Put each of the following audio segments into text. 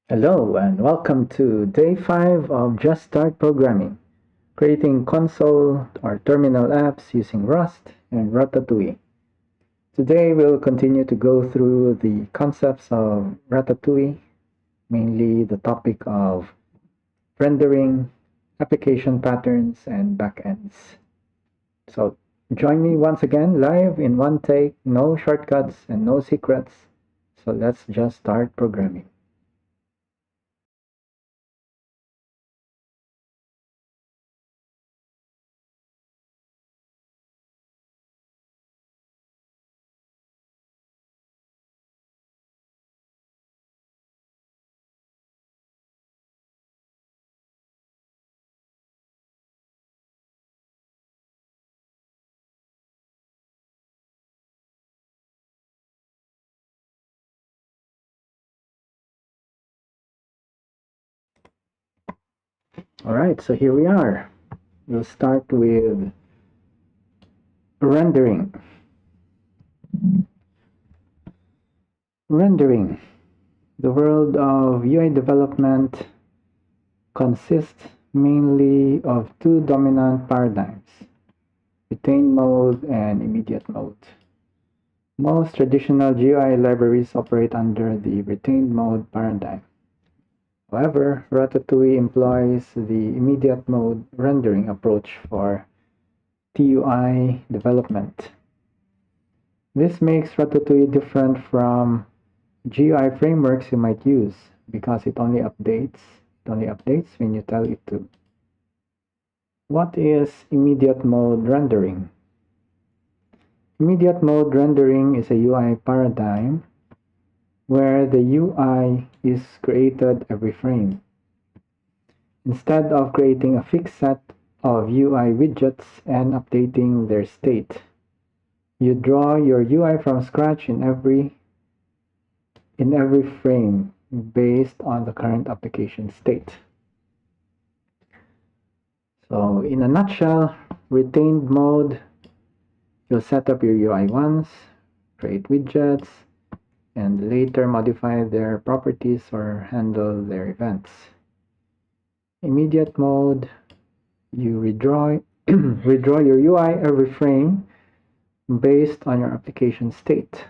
Hello and welcome to day 5 of Just Start Programming, creating console or terminal apps using Rust and Ratatui. Today we'll continue to go through the concepts of Ratatui, mainly the topic of rendering, application patterns, and backends. So join me once again live in one take, no shortcuts and no secrets. So let's just start programming. All right, so here we are. We'll start with rendering. Rendering. The world of UI development consists mainly of two dominant paradigms, retained mode and immediate mode. Most traditional GUI libraries operate under the retained mode paradigm. However, Ratatouille employs the immediate mode rendering approach for TUI development. This makes Ratatouille different from GUI frameworks you might use because it only updates when you tell it to. What is immediate mode rendering? Immediate mode rendering is a UI paradigm where the UI is created every frame. Instead of creating a fixed set of UI widgets and updating their state, you draw your UI from scratch in every frame based on the current application state. So in a nutshell, retained mode, you'll set up your UI once, create widgets, and later modify their properties or handle their events. Immediate mode, you redraw your UI every frame based on your application state.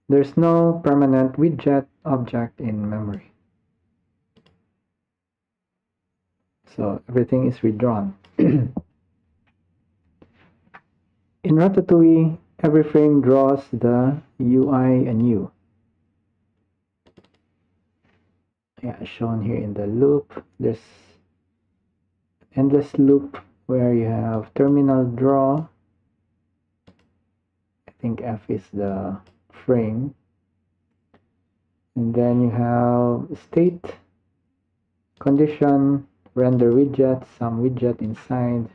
There's no permanent widget object in memory. So everything is redrawn. In Ratatouille, every frame draws the UI anew. Yeah, shown here in the loop. There's endless loop where you have terminal draw. I think F is the frame. And then you have state, condition, render widget, some widget inside.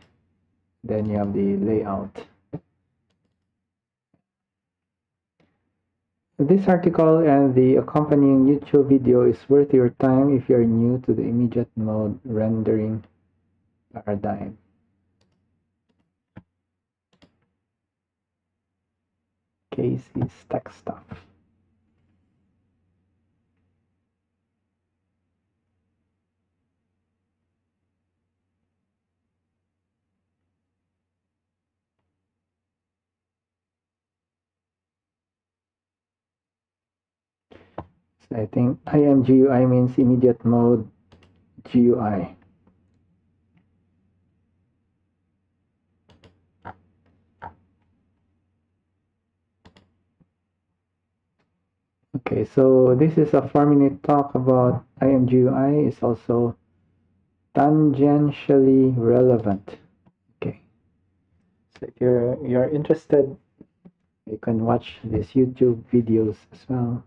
Then you have the layout. This article and the accompanying YouTube video is worth your time if you are new to the immediate mode rendering paradigm. Case is tech stuff. So I think IMGUI means immediate mode GUI. Okay, so this is a 4-minute talk about IMGUI. It's also tangentially relevant. Okay, so if you're interested, you can watch these YouTube videos as well.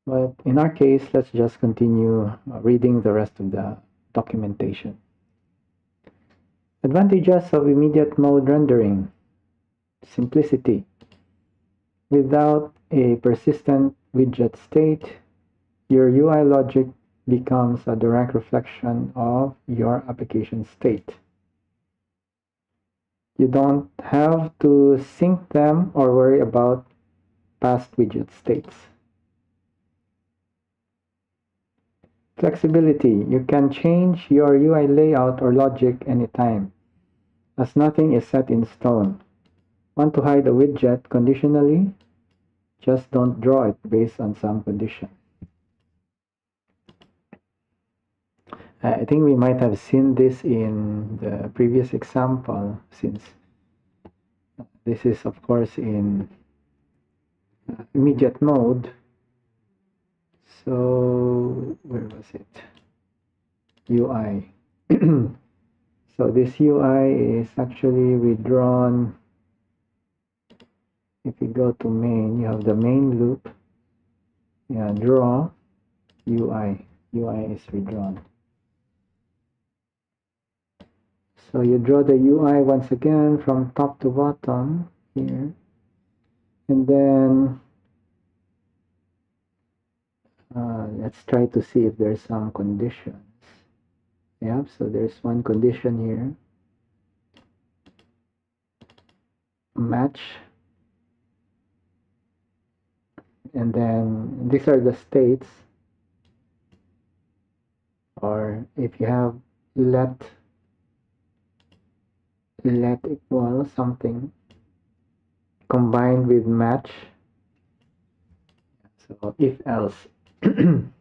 But in our case, let's just continue reading the rest of the documentation. Advantages of immediate mode rendering. Simplicity. Without a persistent widget state, your UI logic becomes a direct reflection of your application state. You don't have to sync them or worry about past widget states. Flexibility. You can change your UI layout or logic anytime, as nothing is set in stone. Want to hide a widget conditionally? Just don't draw it based on some condition. I think we might have seen this in the previous example, since this is of course in immediate mode. So where was it? UI. So this UI is actually redrawn. If you go to main, you have the main loop. Yeah, draw UI. UI is redrawn. So you draw the UI once again from top to bottom here. And then let's try to see if there's some conditions. Yeah, so there's one condition here. Match. And then these are the states. Or if you have let equal something combined with match. So if else. And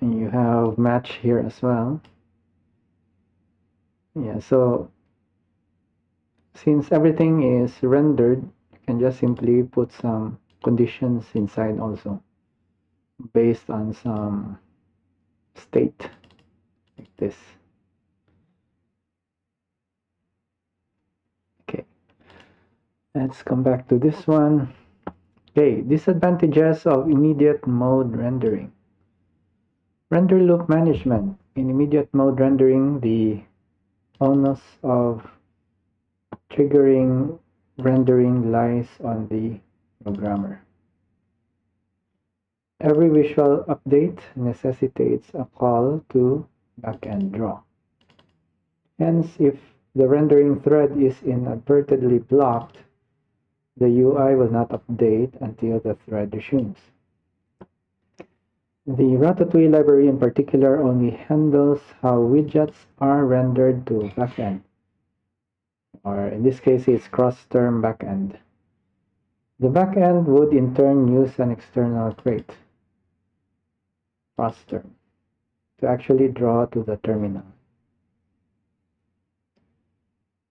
you have match here as well. Yeah, so since everything is rendered, you can just simply put some conditions inside also based on some state like this. Okay, let's come back to this one. Okay, disadvantages of immediate mode rendering. Render loop management. In immediate mode rendering, the onus of triggering rendering lies on the programmer. Every visual update necessitates a call to backend draw. Hence, if the rendering thread is inadvertently blocked, the UI will not update until the thread resumes. The Ratatui library in particular only handles how widgets are rendered to backend, or in this case it's cross-term backend. The backend would in turn use an external crate, cross-term, to actually draw to the terminal.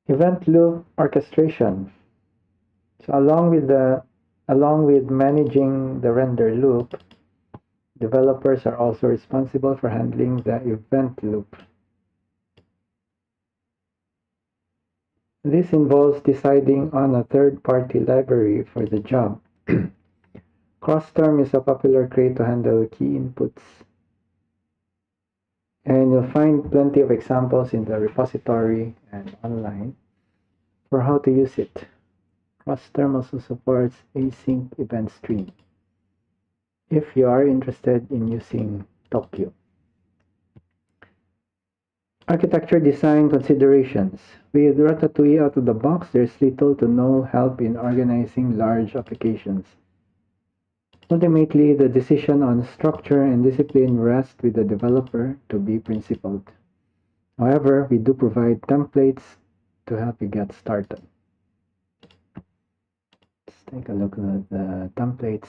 Event loop orchestration. So along with managing the render loop, developers are also responsible for handling the event loop. This involves deciding on a third-party library for the job. Crossterm is a popular crate to handle key inputs. And you'll find plenty of examples in the repository and online for how to use it. Crossterm also supports async event stream if you are interested in using Tokyo. Architecture design considerations. With Ratatui out of the box, there's little to no help in organizing large applications. Ultimately, the decision on structure and discipline rests with the developer to be principled. However, we do provide templates to help you get started. Let's take a look at the templates.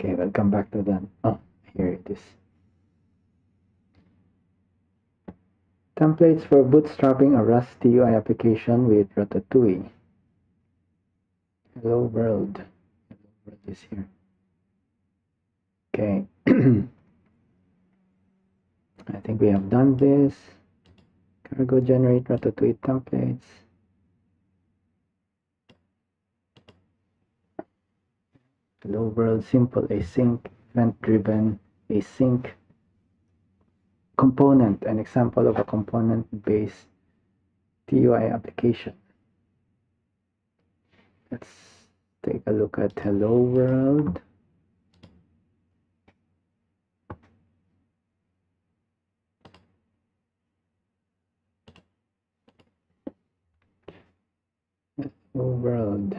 Okay, we'll come back to that. Oh, here it is. Templates for bootstrapping a Rust UI application with Ratatui. Hello world. Hello world is here. Okay. I think we have done this. Cargo generate Ratatouille templates. Hello world, simple async, event driven async. component, an example of a component-based TUI application. Let's take a look at Hello World. Hello World.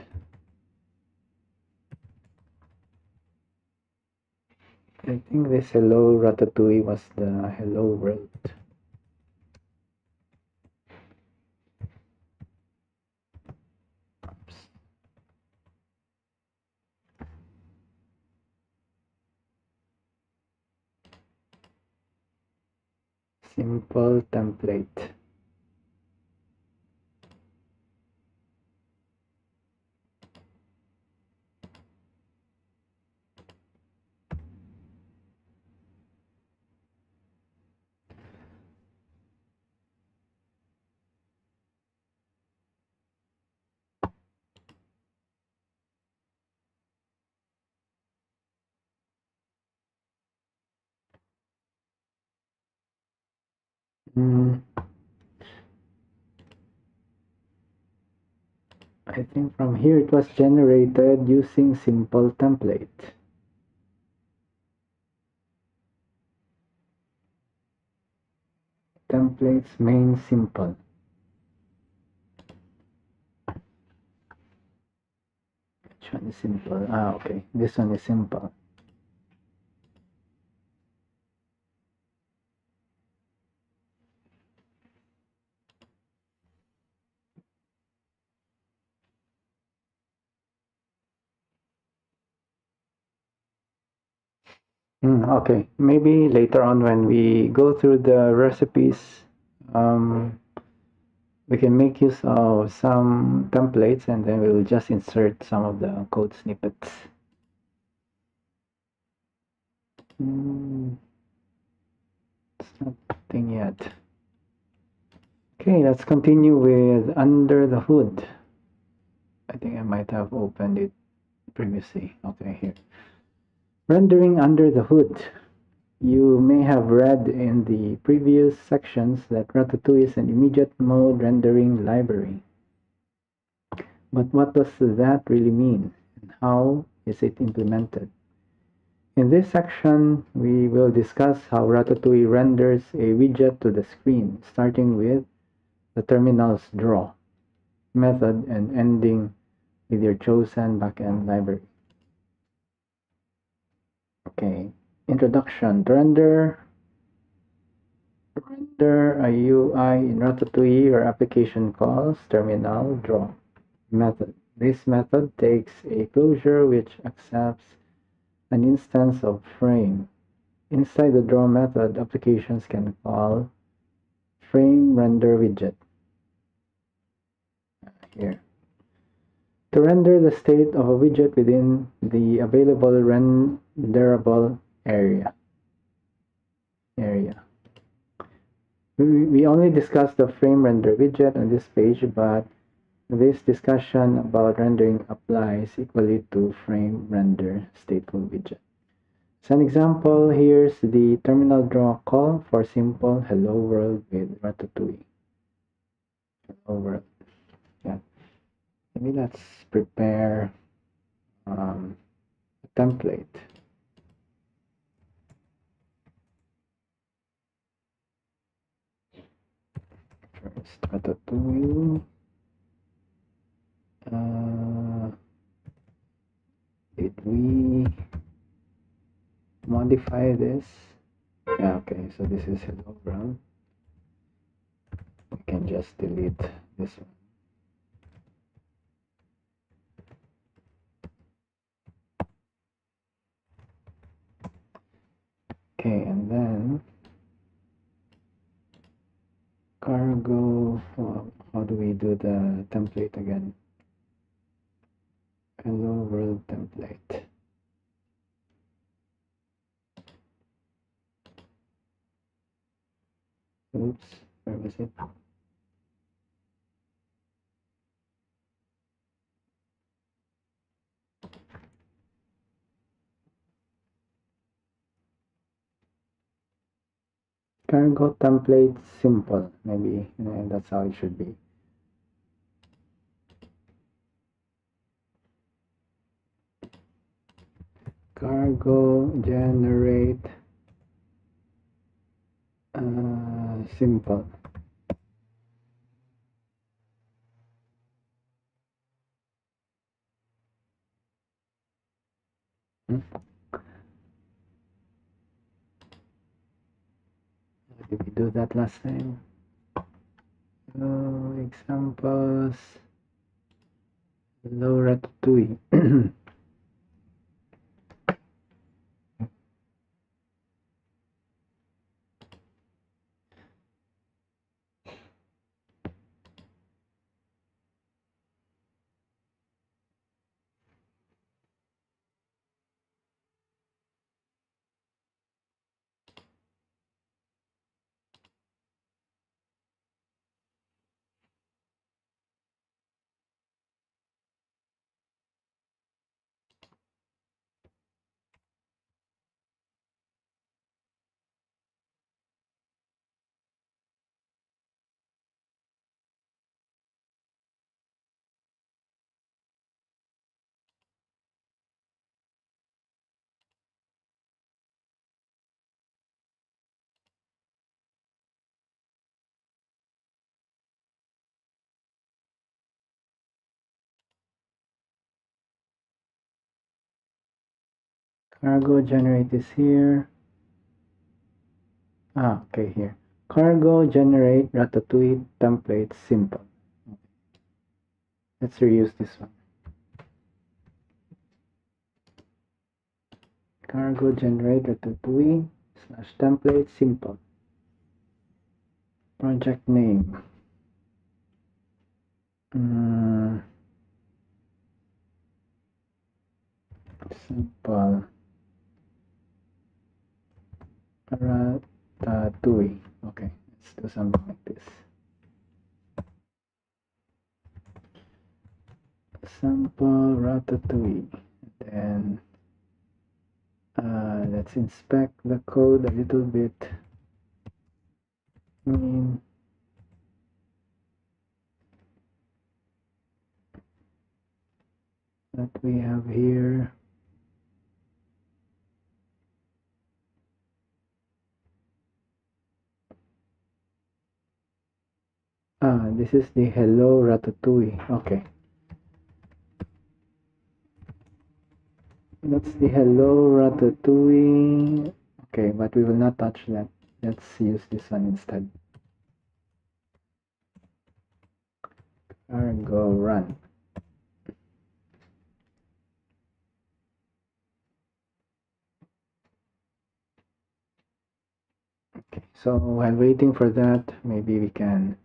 I think this Hello Ratatouille was the Hello World. Oops. Simple template. I think from here it was generated using simple template. Templates main simple. Which one is simple? Ah, okay. This one is simple. Okay, maybe later on when we go through the recipes, we can make use of some templates and then we'll just insert some of the code snippets. It's nothing yet. Okay, let's continue with under the hood. I think I might have opened it previously. Okay, here. Rendering under the hood. You may have read in the previous sections that Ratatouille is an immediate mode rendering library. But what does that really mean, and how is it implemented? In this section, we will discuss how Ratatouille renders a widget to the screen, starting with the terminal's draw method and ending with your chosen backend library. Okay, introduction. To render a UI in Ratatouille, your application calls terminal draw method. This method takes a closure which accepts an instance of frame. Inside the draw method, applications can call frame render widget. Here. To render the state of a widget within the available renderable area. We only discussed the frame render widget on this page, but this discussion about rendering applies equally to frame render stateful widget. As an example, here's the terminal draw call for simple hello world with Ratatouille. Hello world. Yeah. Maybe let's prepare a template. First, Ratatouille. Did we modify this? Yeah, okay, so this is hello world. We can just delete this one. Okay, and then cargo. How do we do the template again? Hello world template. Oops, where was it? Cargo template simple. Maybe that's how it should be. Cargo generate simple. Did we do that last time? Examples. Hello Ratatouille. Cargo generate is here. Okay, here. Cargo generate Ratatouille template simple. Let's reuse this one. Cargo generate Ratatouille / template simple. Project name. Simple. Ratatouille. Okay, let's do something like this. Simple Ratatouille. Then let's inspect the code a little bit. That we have here. This is the hello Ratatouille. Okay. That's the hello Ratatouille. Okay, but we will not touch that. Let's use this one instead. Cargo run. Okay, so while waiting for that, maybe we can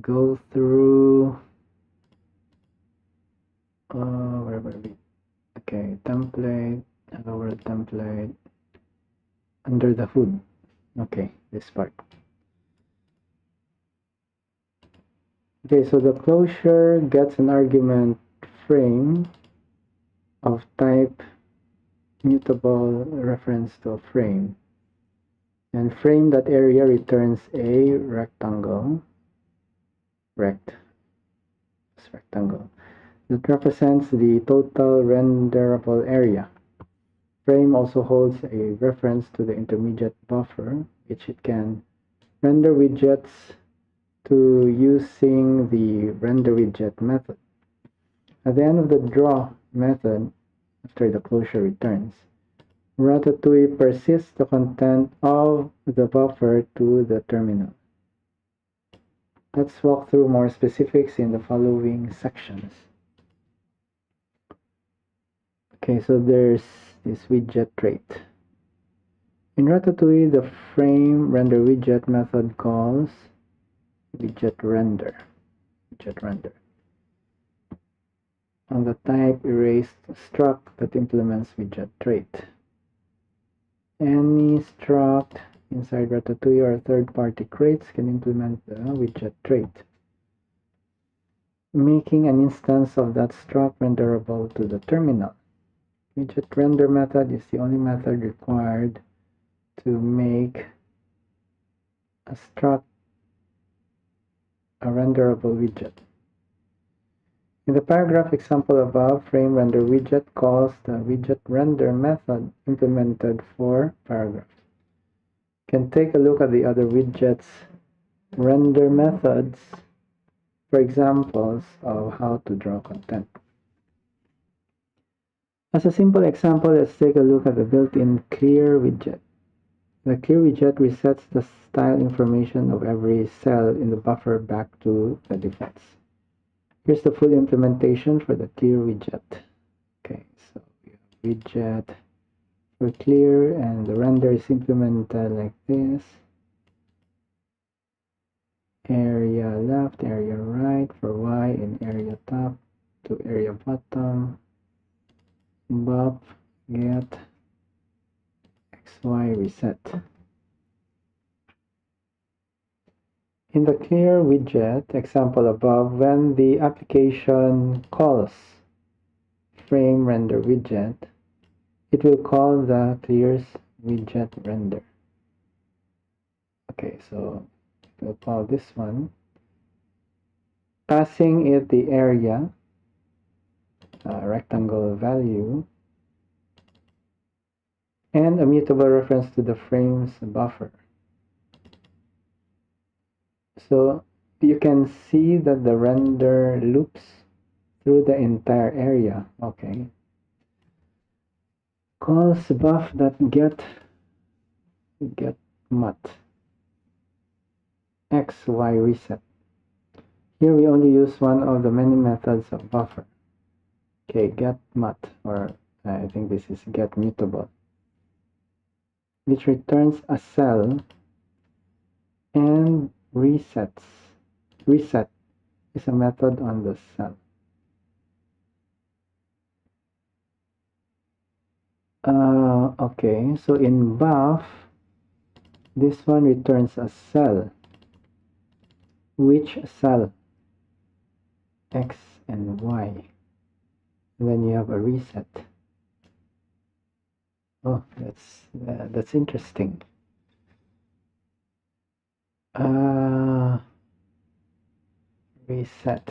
go through where were we? Okay, template, hello world template, under the hood. Okay, this part. Okay, so the closure gets an argument frame of type mutable reference to a frame, and frame.area returns a rectangle rectangle that represents the total renderable area. Frame also holds a reference to the intermediate buffer, which it can render widgets to using the render widget method. At the end of the draw method, after the closure returns, Ratatouille persists the content of the buffer to the terminal. Let's walk through more specifics in the following sections. Okay, so there's this widget trait. In Ratatouille, the frame render widget method calls widget render. On the type erased struct that implements widget trait. Any struct inside Ratatouille or third-party crates can implement the widget trait, making an instance of that struct renderable to the terminal. Widget render method is the only method required to make a struct, a renderable widget. In the paragraph example above, frame render widget calls the widget render method implemented for paragraph. You can take a look at the other widgets render methods for examples of how to draw content. As a simple example, let's take a look at the built-in clear widget. The clear widget resets the style information of every cell in the buffer back to the defaults. Here's the full implementation for the clear widget. Okay, so we have widget for clear, and the render is implemented like this. Area left, area right for Y, and area top to area bottom. Buff get XY reset. In the clear widget example above, when the application calls frame render widget, it will call the clears widget render. Okay, so we'll call this one, passing it the area, rectangle value, and a mutable reference to the frames buffer. So you can see that the render loops through the entire area. Okay. Calls buff.get mut xy reset. Here we only use one of the many methods of buffer. Okay, get mut, or I think this is get mutable, which returns a cell and resets. Reset is a method on the cell. Okay, so in buff, this one returns a cell. Which cell? X and Y. And then you have a reset. Oh, that's interesting. Reset.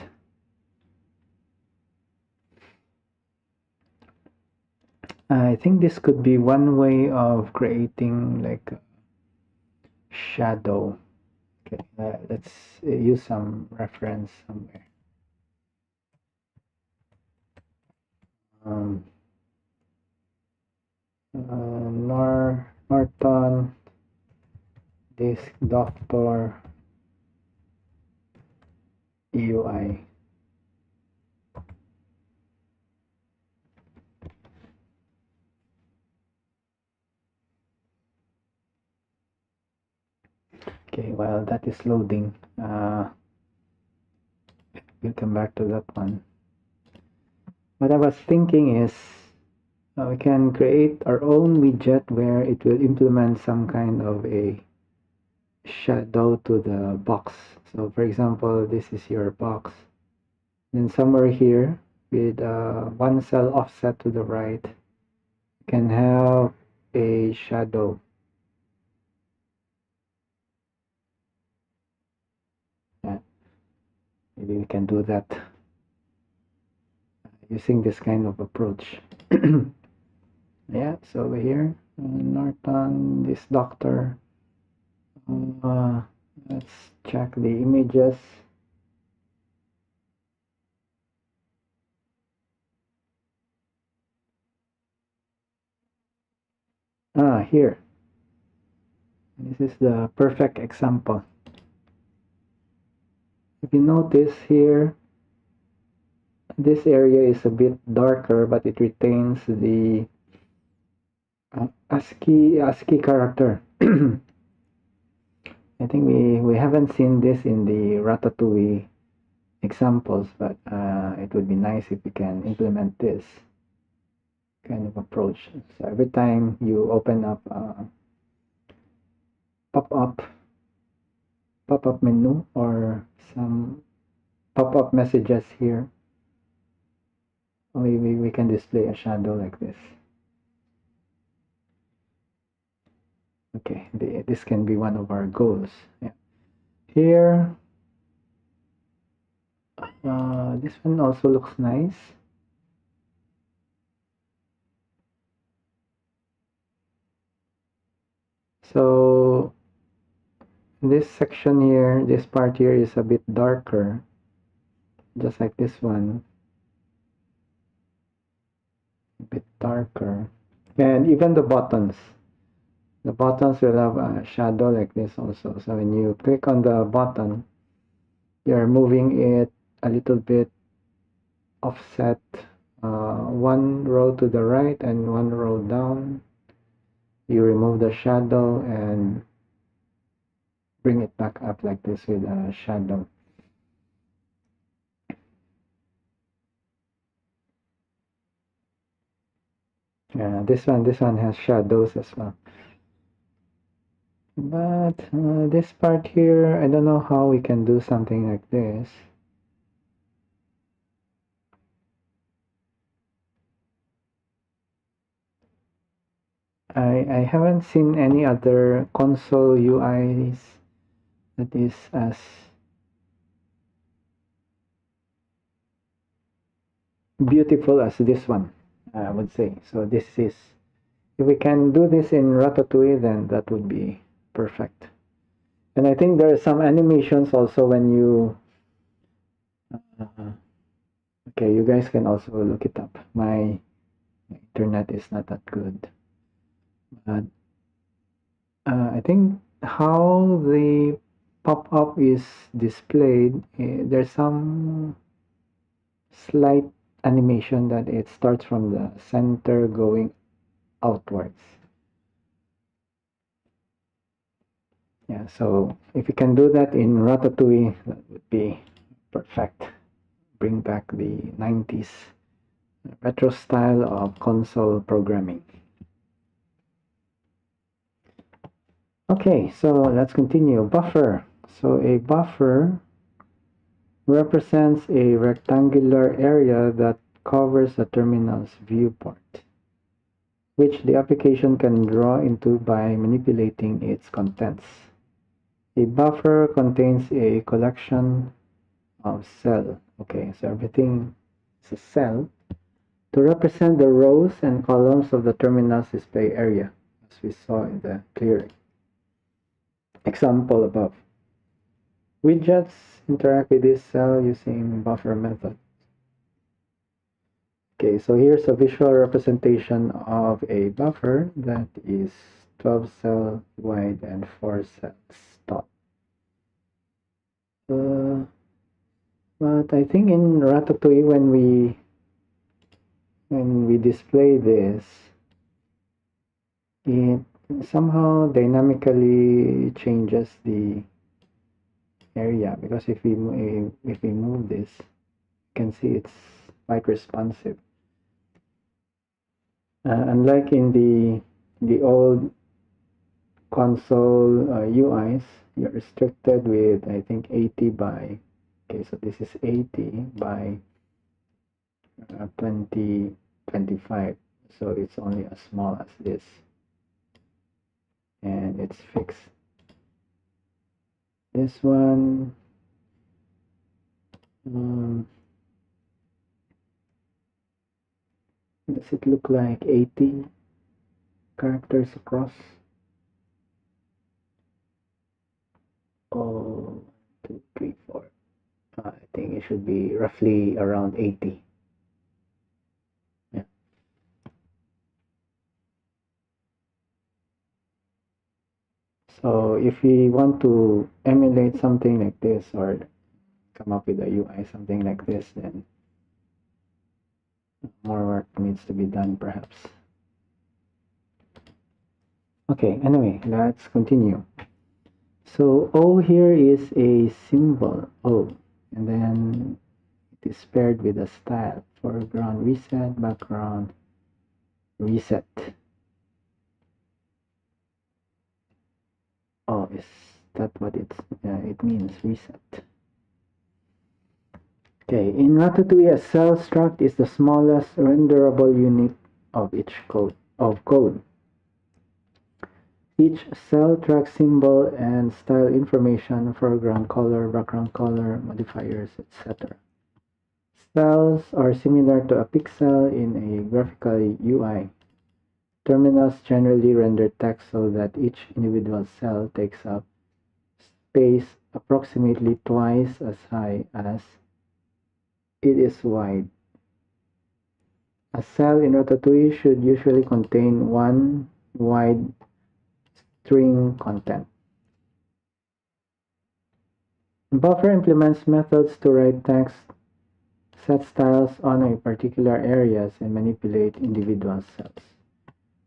I think this could be one way of creating like a shadow. Okay, let's use some reference somewhere. Norton, this doctor UI. Okay, while that is loading, we'll come back to that one. What I was thinking is we can create our own widget where it will implement some kind of a shadow to the box. So for example, this is your box. Then somewhere here with one cell offset to the right, you can have a shadow. Yeah, maybe we can do that using this kind of approach. Yeah, so over here, Norton, this doctor. Let's check the images. Here. This is the perfect example. If you notice here, this area is a bit darker, but it retains the ASCII character. I think we haven't seen this in the Ratatouille examples, but it would be nice if we can implement this kind of approach. So every time you open up pop-up menu or some pop-up messages here, we can display a shadow like this. Okay, this can be one of our goals. Yeah. Here, this one also looks nice. So this section here, this part here is a bit darker, just like this one, a bit darker. And even the buttons will have a shadow like this also. So when you click on the button, you're moving it a little bit offset, one row to the right and one row down. You remove the shadow and bring it back up like this with a shadow. Yeah, this one has shadows as well. But this part here, I don't know how we can do something like this. I haven't seen any other console UIs that is as beautiful as this one, I would say. So this is, if we can do this in Ratatouille, then that would be perfect. And I think there are some animations also when you, okay, you guys can also look it up. My internet is not that good. But I think how the pop-up is displayed, there's some slight animation that it starts from the center going outwards. Yeah, so if you can do that in Ratatouille, that would be perfect. Bring back the 90s retro style of console programming. Okay, so let's continue. Buffer. So a buffer represents a rectangular area that covers a terminal's viewport, which the application can draw into by manipulating its contents. A buffer contains a collection of cells. Okay, so everything is a cell to represent the rows and columns of the terminal's display area, as we saw in the clearing. Example above. Widgets interact with this cell using buffer method. Okay, so here's a visual representation of a buffer that is 12 cells wide and 4 cells tall. But I think in Ratatouille, when we display this, it somehow dynamically changes the area, because if we move this, you can see it's quite responsive. Unlike in the old console UIs, you're restricted with, I think, 80 by, okay, so this is 80 by 2025, so it's only as small as this, and it's fixed. This one, does it look like 80 characters across? Oh, 2, 3, 4. I think it should be roughly around 80. Yeah. So if we want to emulate something like this, or come up with a UI something like this, then more work needs to be done perhaps. Okay, anyway, let's continue. So O here is a symbol O, and then it is paired with a style: foreground reset, background reset. Oh, is that what it means, reset? Okay, in Ratatouille, a cell struct is the smallest renderable unit of each code. Each cell tracks symbol and style information, foreground color, background color, modifiers, etc. Cells are similar to a pixel in a graphical UI. Terminals generally render text so that each individual cell takes up space approximately twice as high as it is wide. A cell in Ratatouille should usually contain one wide string content. Buffer implements methods to write text, set styles on a particular areas, and manipulate individual cells.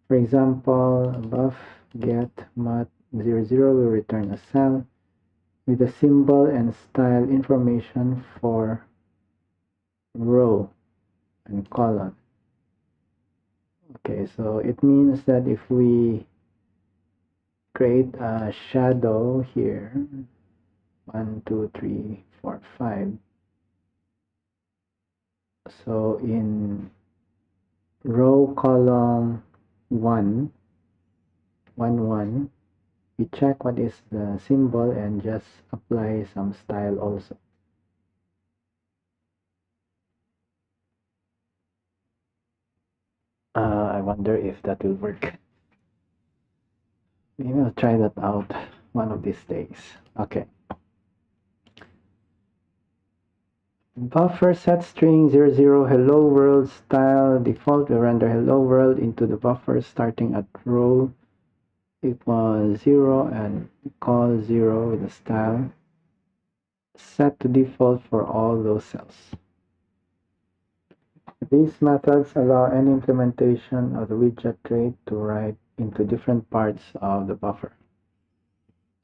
For example, buff get mat00 will return a cell with a symbol and style information for row and column. Okay, so it means that if we create a shadow here, 1, 2, 3, 4, 5. So in row column 1, 1, 1, we check what is the symbol and just apply some style also. I wonder if that will work. Maybe I'll try that out one of these days. Okay. Buffer set string 00 hello world style default will render hello world into the buffer starting at row equals 0 and call 0 with the style set to default for all those cells. These methods allow any implementation of the widget trait to write into different parts of the buffer.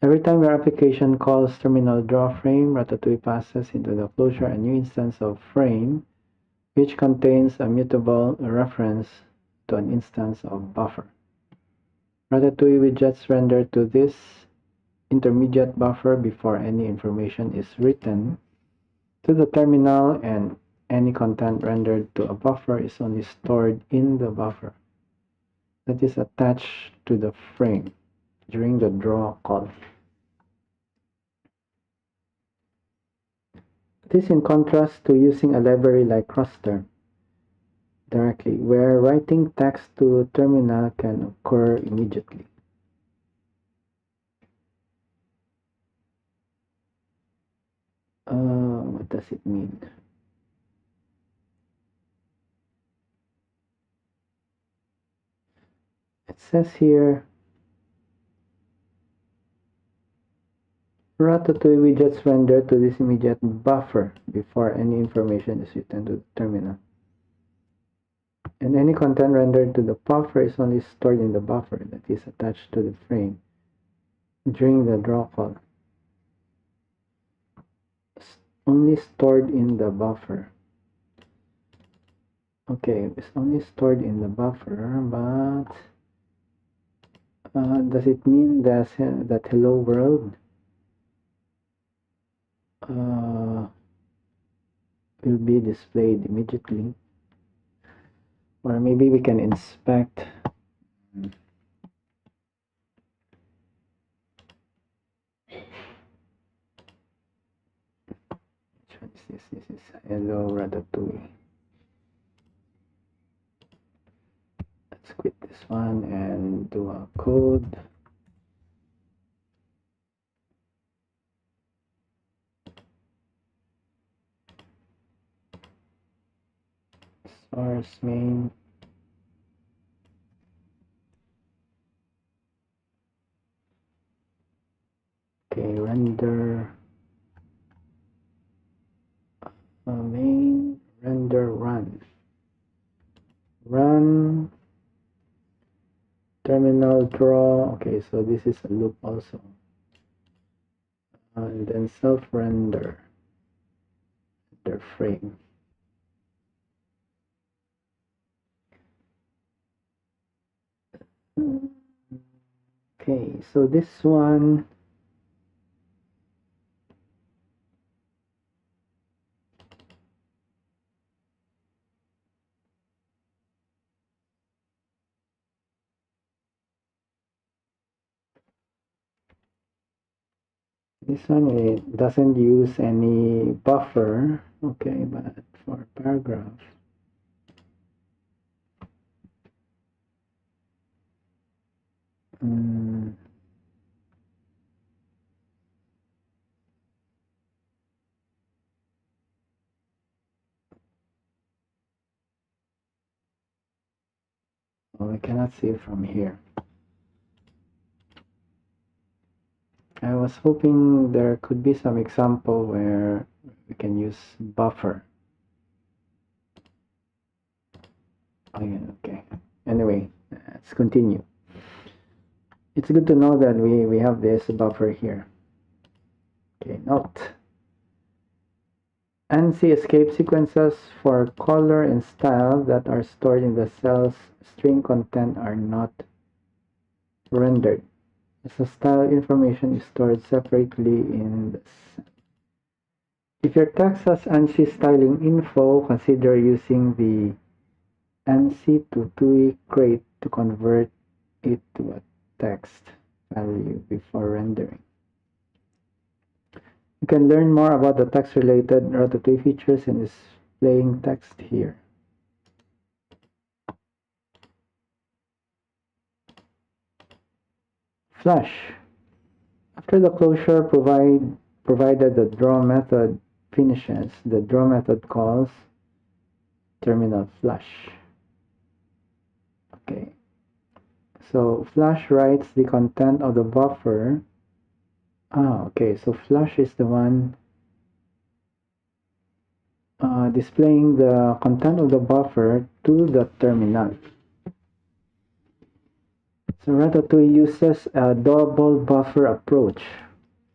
Every time your application calls terminal draw frame, Ratatouille passes into the closure a new instance of frame, which contains a mutable reference to an instance of buffer. Ratatouille widgets render to this intermediate buffer before any information is written to the terminal, and any content rendered to a buffer is only stored in the buffer that is attached to the frame during the draw call. This in contrast to using a library like Rust directly, where writing text to terminal can occur immediately. What does it mean? It says here, Ratatouille widgets render to this immediate buffer before any information is written to the terminal. And any content rendered to the buffer is only stored in the buffer that is attached to the frame during the draw call. Only stored in the buffer. Okay, it's only stored in the buffer, but does it mean that hello world will be displayed immediately? Or maybe we can inspect which one is this? This is hello Ratatouille. Let's quit this one and do a code. Source main. Okay, render main, render run. Run terminal draw. Okay, so this is a loop also. And then self render the frame. Okay, so this one This one, it doesn't use any buffer. Okay, but for paragraph, well, I cannot see it from here. I was hoping there could be some example where we can use buffer. Oh, yeah, okay. Anyway, let's continue. It's good to know that we have this buffer here. Okay, note. ANSI escape sequences for color and style that are stored in the cell's string content are not rendered, as the style information is stored separately in the cell. If your text has ANSI styling info, consider using the ANSI to TUI crate to convert it to a text value before rendering. You can learn more about the text-related Ratatui features in displaying text here. Flush. After the closure provided the draw method finishes, the draw method calls terminal flush. Okay. So flush writes the content of the buffer. Okay. So flush is the one displaying the content of the buffer to the terminal. So Ratatui uses a double buffer approach.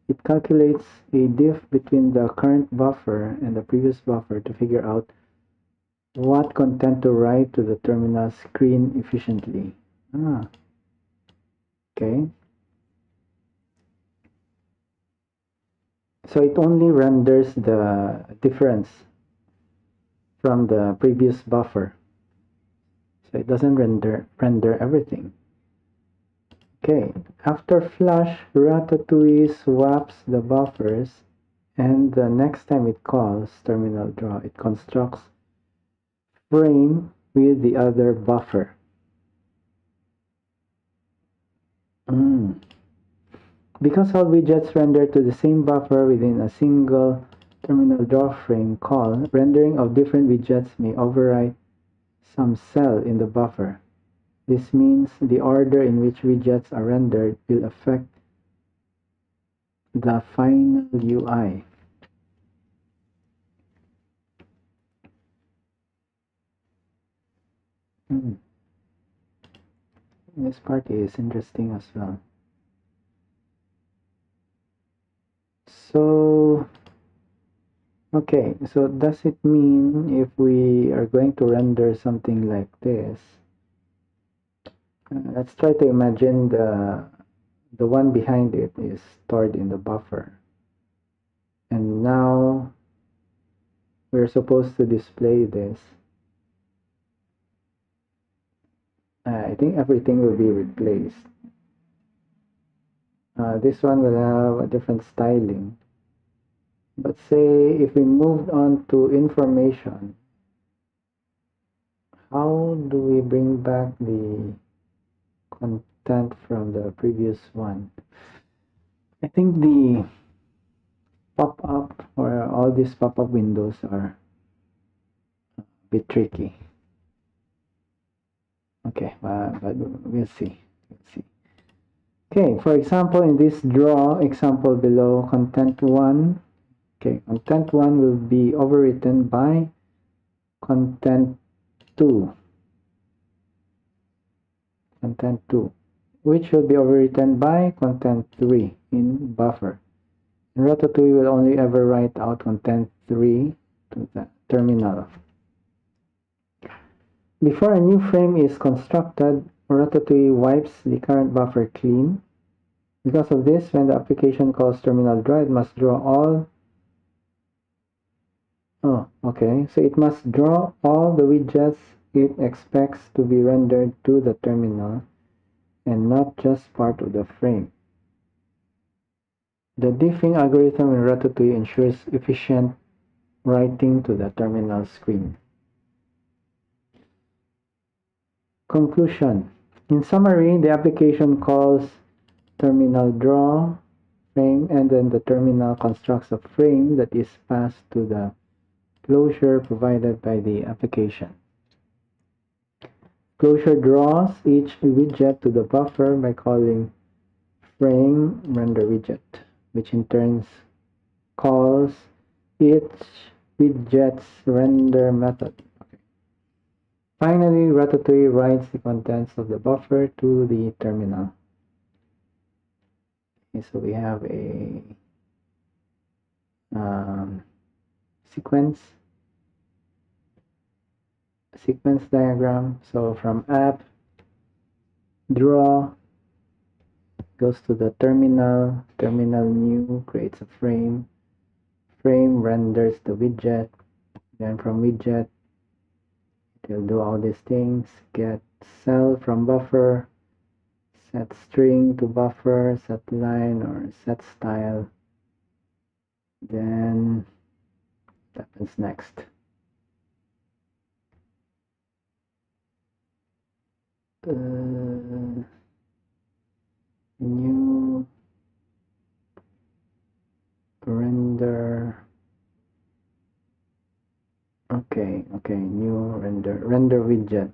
It calculates a diff between the current buffer and the previous buffer to figure out what content to write to the terminal screen efficiently. Okay. So it only renders the difference from the previous buffer. So it doesn't render everything. Okay, after flush, Ratatouille swaps the buffers, and the next time it calls terminal draw, it constructs frame with the other buffer. Because all widgets render to the same buffer within a single terminal draw frame call, rendering of different widgets may overwrite some cell in the buffer. This means the order in which widgets are rendered will affect the final UI. This part is interesting as well. So, okay, so does it mean if we are going to render something like this, let's try to imagine the one behind it is stored in the buffer. And now we're supposed to display this. I think everything will be replaced. This one will have a different styling. But say if we moved on to information, how do we bring back the content from the previous one? I think the pop-up or all these pop-up windows are a bit tricky. Okay, but we'll see. Okay, for example, in this draw example below, content 1, okay, content 1 will be overwritten by content 2, which will be overwritten by content 3 in buffer. And Ratatouille will only ever write out content 3 to the terminal. Before a new frame is constructed, Ratatouille wipes the current buffer clean. Because of this, when the application calls terminal draw, it must draw all. So it must draw all the widgets it expects to be rendered to the terminal and not just part of the frame. The diffing algorithm in Ratatouille ensures efficient writing to the terminal screen. Conclusion. In summary, the application calls terminal draw frame, and then the terminal constructs a frame that is passed to the closure provided by the application. Closure draws each widget to the buffer by calling frame render widget, which in turn calls each widget's render method. Finally, Ratatouille writes the contents of the buffer to the terminal. Okay, so we have a sequence diagram. So from app, draw goes to the terminal, terminal new creates a frame, frame renders the widget, then from widget it'll do all these things, get cell from buffer, set string to buffer, set line or set style. Then what happens next? New render. Okay, new render widget.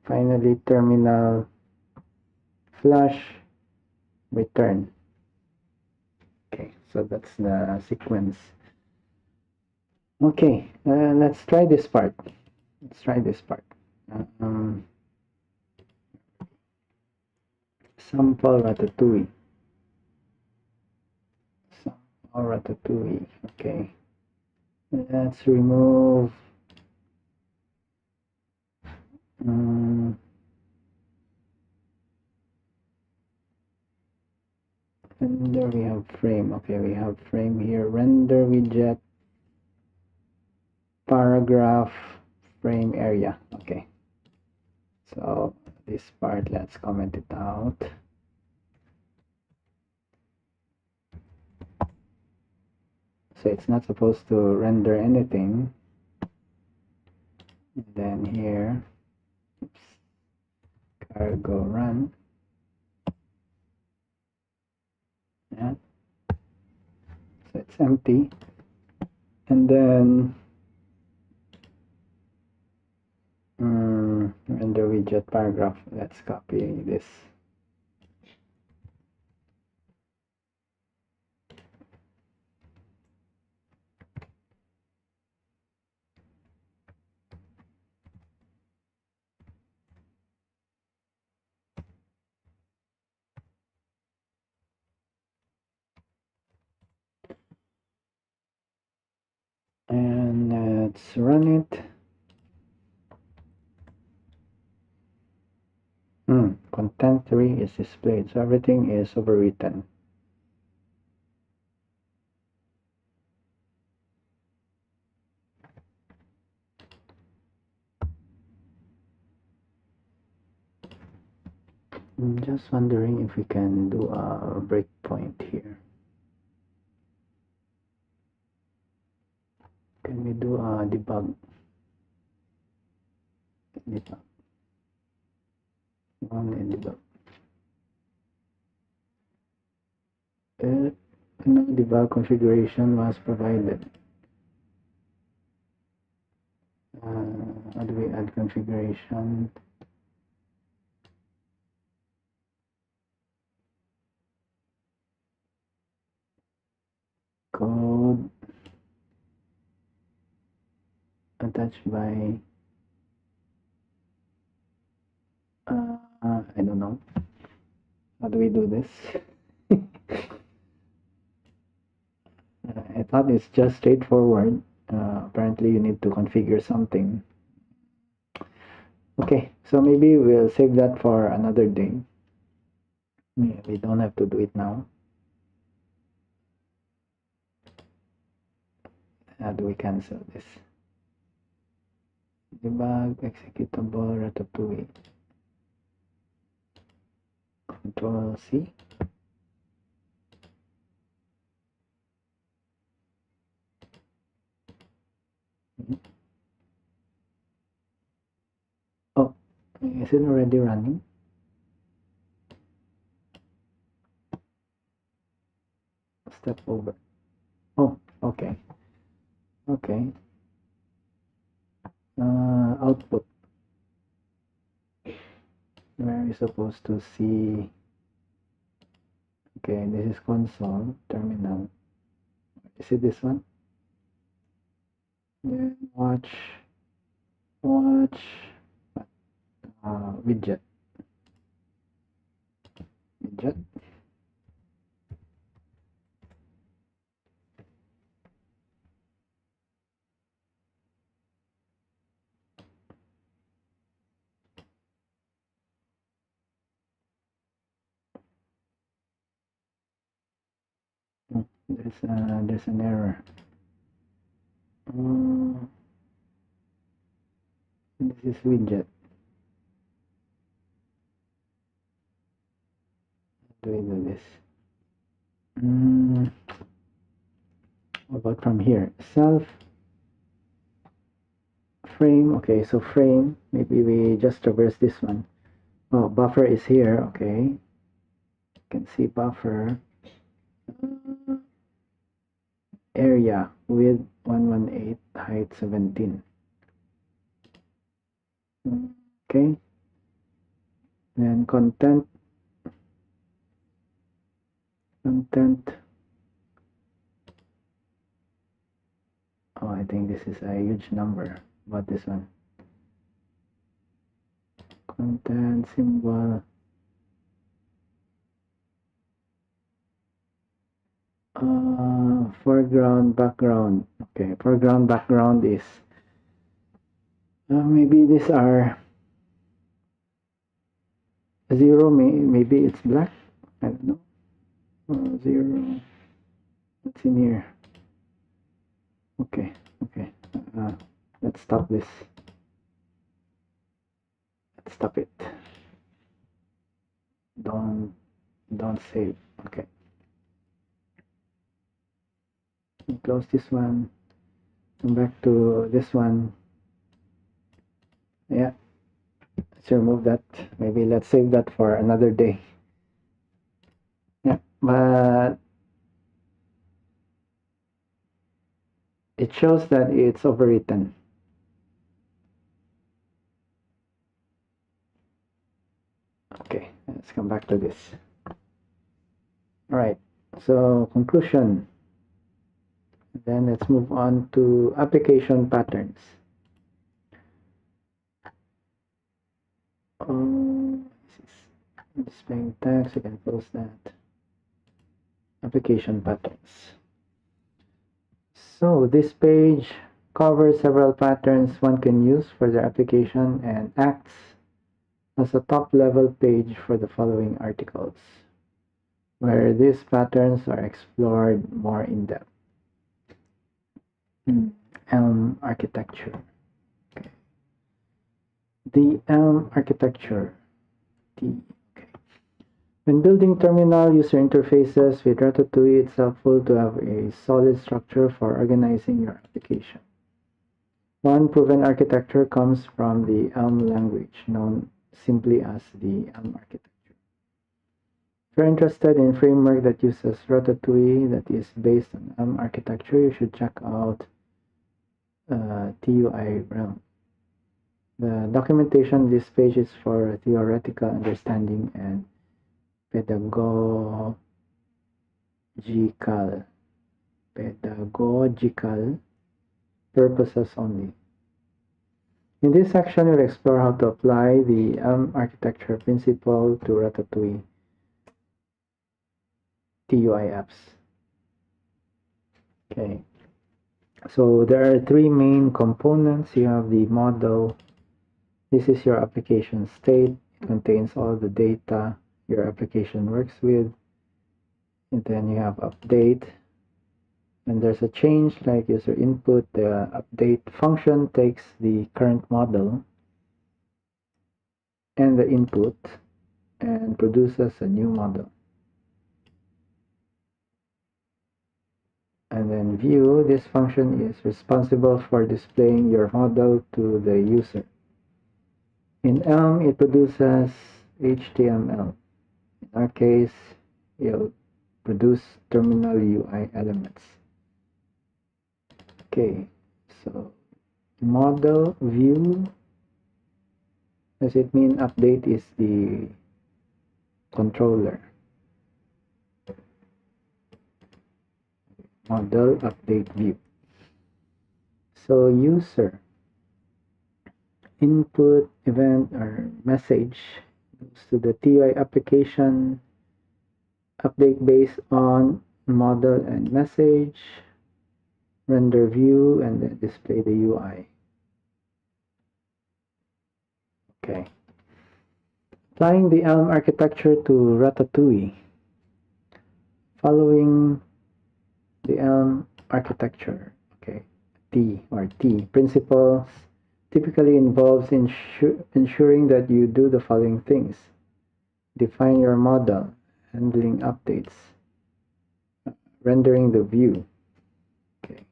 Finally, terminal flush return. Okay, so that's the sequence. Okay, let's try this part. Sample Ratatouille. Okay, let's remove and there we have frame. Okay, we have frame here, render widget, paragraph, frame area. Okay, so this part, let's comment it out. So it's not supposed to render anything. And then here, oops, cargo run. Yeah, so it's empty. And then render widget paragraph. Let's copy this. And let's run it. Content 3 is displayed, so everything is overwritten. I'm just wondering if we can do a breakpoint here. Can we do a debug? Run and debug. No debug configuration was provided. How do we add configuration? Code attached by I don't know. How do we do this? I thought it's just straightforward. Apparently you need to configure something. Okay, so maybe we'll save that for another day. Yeah, we don't have to do it now. How do we cancel this? Debug, executable, Ratatouille. Control C. Is it already running? Step over. Oh, okay. Okay. Output. Where are we supposed to see? Okay, this is console, terminal. Is it this one? Then watch widget. There's an error. This is widget. How do we do this? What about from here? Self frame. Okay, so frame. Maybe we just traverse this one. Oh, buffer is here. Okay, you can see buffer. Area width 118, height 17. Okay. Then content. Oh, I think this is a huge number. What this one? Content symbol. Foreground, background. Okay, foreground, background is maybe these are 0. Maybe it's black. I don't know. 0. What's in here? Okay. Let's stop this. Let's stop it. Don't save. Okay. Close this one. Come back to this one. Yeah. Let's remove that. Maybe let's save that for another day. Yeah, but it shows that it's overwritten. Okay, let's come back to this. All right, so conclusion. Then let's move on to application patterns. This is displaying text. I can close that. Application patterns. So this page covers several patterns one can use for their application and acts as a top-level page for the following articles, where these patterns are explored more in depth. Elm architecture. Okay. The Elm architecture. When building terminal user interfaces with Ratatui, it's helpful to have a solid structure for organizing your application. One proven architecture comes from the Elm language, known simply as the Elm architecture. If you're interested in a framework that uses Ratatui that is based on Elm architecture, you should check out TUI Realm. The documentation on this page is for theoretical understanding and pedagogical purposes only. In this section, we'll explore how to apply the Elm architecture principle to Ratatui TUI apps. Okay, so there are 3 main components. You have the model. This is your application state. It contains all the data your application works with. And then you have update. When there's a change like user input, the update function takes the current model and the input and produces a new model. And then view, this function is responsible for displaying your model to the user. In Elm, it produces HTML. In our case, it'll produce terminal UI elements. Okay, so model view, does it mean update is the controller? Model update view. So user input event or message goes to the TUI application, update based on model and message, render view, and then display the UI. Okay. Applying the Elm architecture to Ratatui. Following the Elm architecture, okay, T principles typically involves ensuring that you do the following things. Define your model, handling updates, rendering the view. Okay.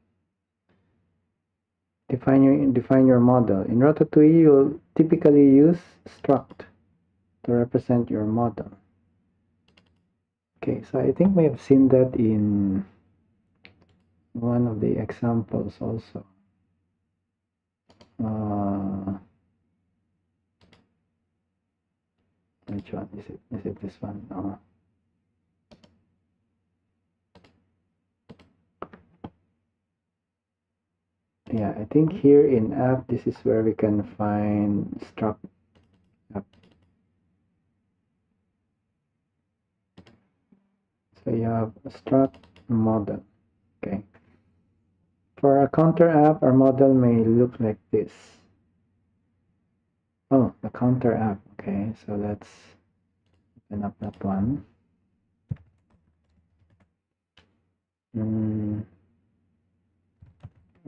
Define your model. In Ratatouille, you'll typically use struct to represent your model. Okay, so I think we have seen that in one of the examples also. Which one is it? Is it this one? No. Yeah, I think here in app, this is where we can find struct app. So you have a struct model. Okay. For a counter app, our model may look like this. Oh, the counter app. Okay, so let's open up that one.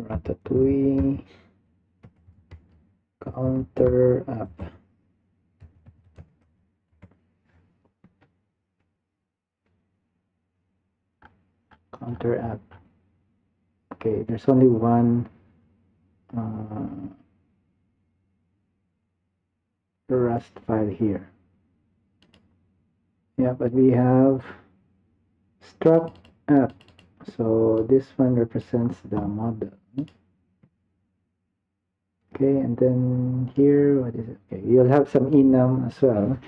Ratatouille counter app. Counter app. Okay, there's only one Rust file here. Yeah, but we have struct app. So this one represents the model. Okay, and then here, what is it? Okay, you'll have some enum as well.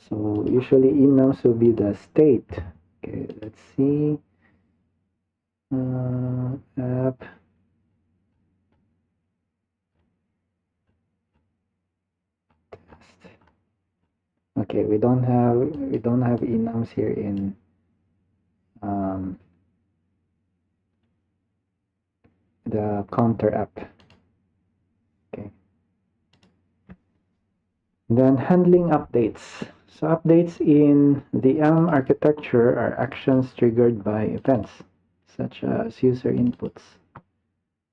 So usually enums will be the state. Okay, let's see. App. Okay, we don't have enums here in the counter app. Okay. Then handling updates. So updates in the Elm architecture are actions triggered by events, such as user inputs.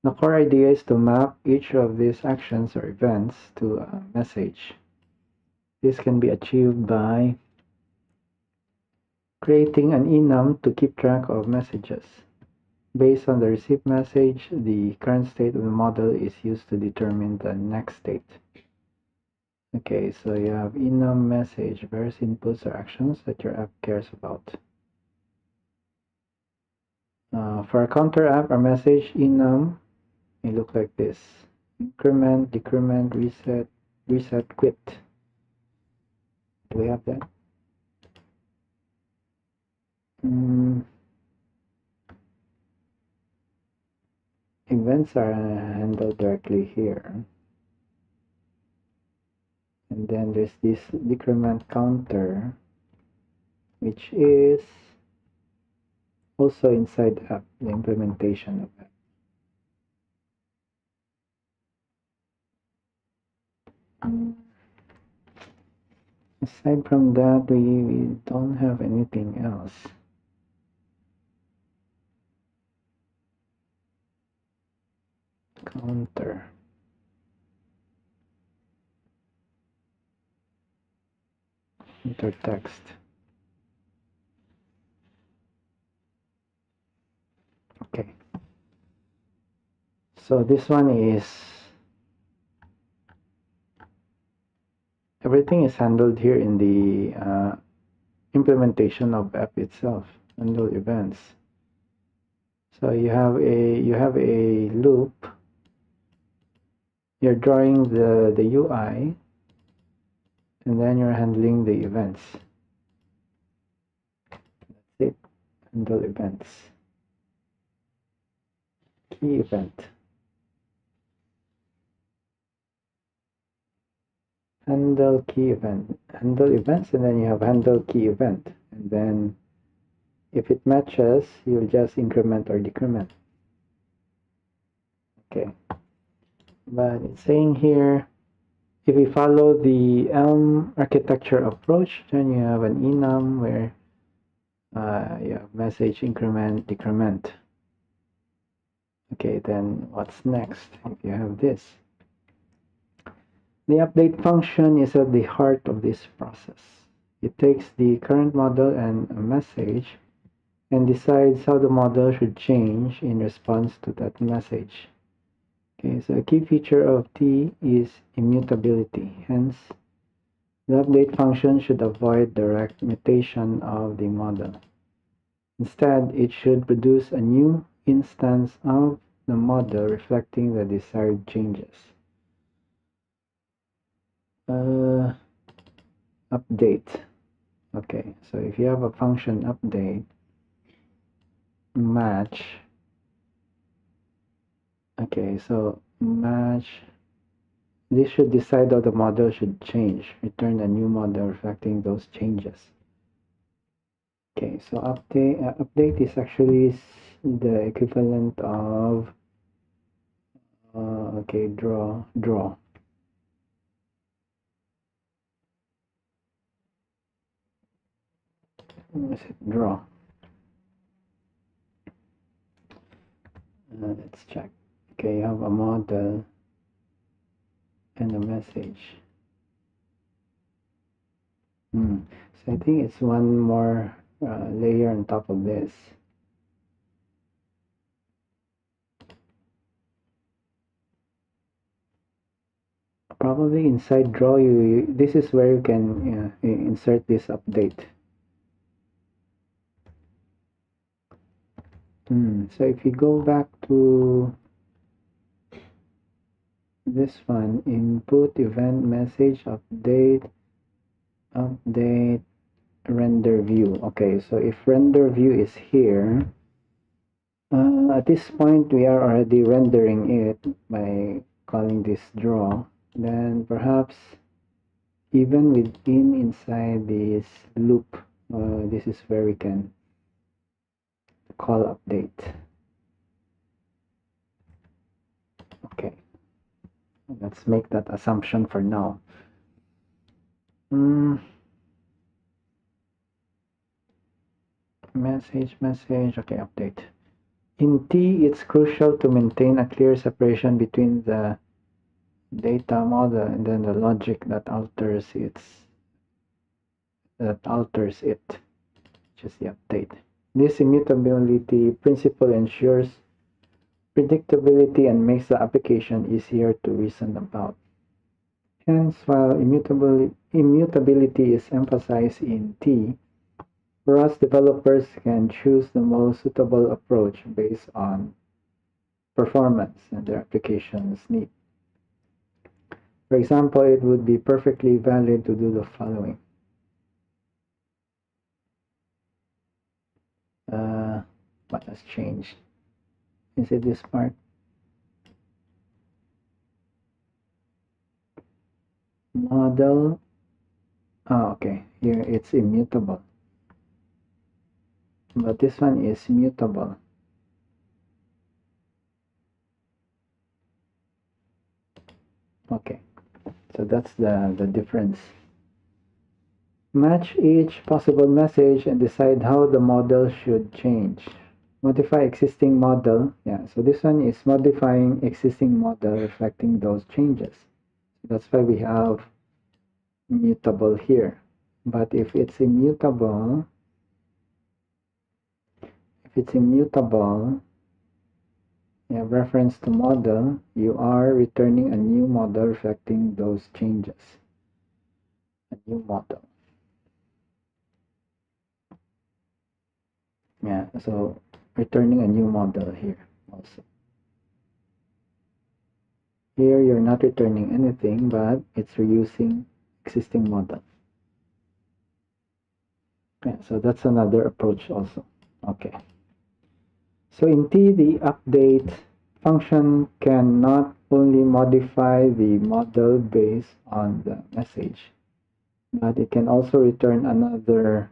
The core idea is to map each of these actions or events to a message. This can be achieved by creating an enum to keep track of messages. Based on the received message, the current state of the model is used to determine the next state. Okay, so you have enum message, various inputs or actions that your app cares about. For a counter app, our message enum may look like this: increment, decrement, reset, quit. Do we have that? Events are handled directly here. And then there's this decrement counter, which is also inside app, the implementation of that. Aside from that, we don't have anything else. Counter. Enter text. Okay. So this one is everything is handled here in the implementation of app itself. Handle events. So you have a loop. You're drawing the UI, and then you're handling the events. That's it. Handle events. Key event. Handle key event. Handle events, and then you have handle key event. And then if it matches, you'll just increment or decrement. Okay. But it's saying here, if we follow the Elm architecture approach, then you have an enum where you have message increment, decrement. Okay, then what's next if you have this? The update function is at the heart of this process. It takes the current model and a message and decides how the model should change in response to that message. Okay, so a key feature of T is immutability. Hence, the update function should avoid direct mutation of the model. Instead, it should produce a new instance of the model reflecting the desired changes. Update. Okay, so if you have a function update, match. Okay, so match. This should decide how the model should change. Return a new model reflecting those changes. Okay, so update is actually the equivalent of okay, draw. Is it draw? Let's check. Okay, you have a model and a message. So I think it's one more layer on top of this. Probably inside draw, this is where you can insert this update. So if you go back to this one, input event message update render view. Okay, so if render view is here, at this point we are already rendering it by calling this draw. Then perhaps even inside this loop, this is where we can call update. Okay, let's make that assumption for now. Message, okay, update. In T, it's crucial to maintain a clear separation between the data model and then the logic that alters it, which is the update. This immutability principle ensures predictability and makes the application easier to reason about. Hence, while immutability is emphasized in T, Rust developers can choose the most suitable approach based on performance and their application's need. For example, it would be perfectly valid to do the following. What has changed? Is it this part? Model. Oh, okay. Here it's immutable. But this one is mutable. Okay. So that's the difference. Match each possible message and decide how the model should change. Modify existing model. Yeah, so this one is modifying existing model reflecting those changes. That's why we have mutable here. But if it's immutable, you have reference to model, you are returning a new model reflecting those changes. a new model. Yeah, so returning a new model here also. Here you're not returning anything, but it's reusing existing model. Yeah, so that's another approach also. Okay. So in T, the update function can not only modify the model based on the message, but it can also return another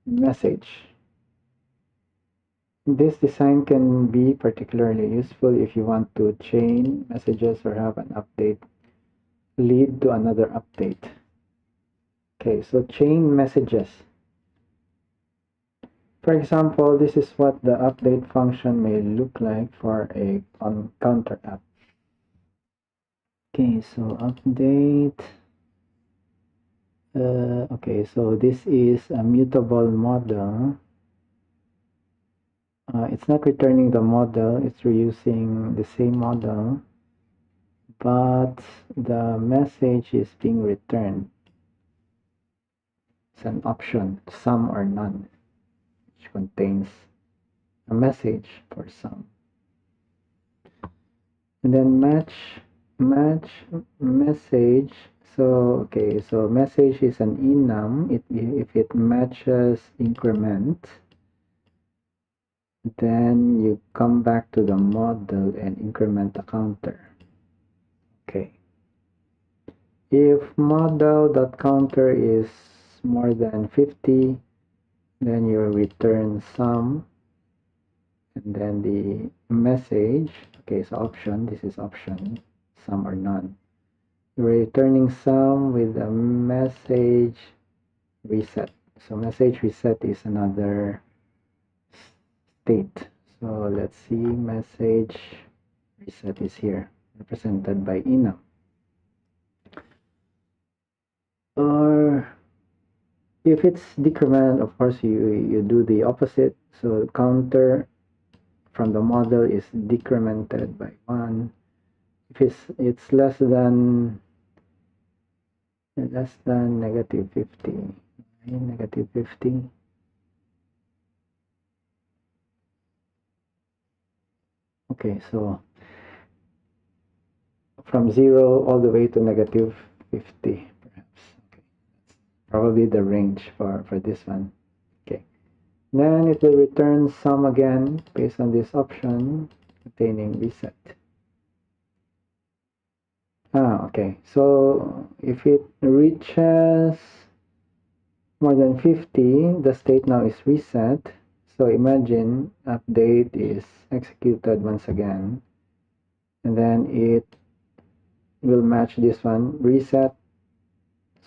message. This design can be particularly useful if you want to chain messages or have an update lead to another update. Okay, so chain messages. For example, this is what the update function may look like for a counter app. Okay, so update. Okay, so this is a mutable model. It's not returning the model, it's reusing the same model, but the message is being returned. It's an option, some or none, which contains a message for some. And then match message. So okay, so message is an enum. If it matches increment, then you come back to the model and increment the counter. Okay. If model.counter is more than 50, then you return some, and then the message. Okay, so option, this is option, some or none. You're returning some with a message reset. So message reset is another state. So let's see, message reset is here, represented by enum. Or if it's decrement, of course, you do the opposite. So counter from the model is decremented by 1. If it's less than negative 50, right? Negative 50. Okay, so from 0 all the way to negative 50, perhaps. Okay, that's probably the range for this one. Okay, then it will return some again based on this option containing reset. Okay, so if it reaches more than 50, the state now is reset. So imagine update is executed once again, and then it will match this one, reset.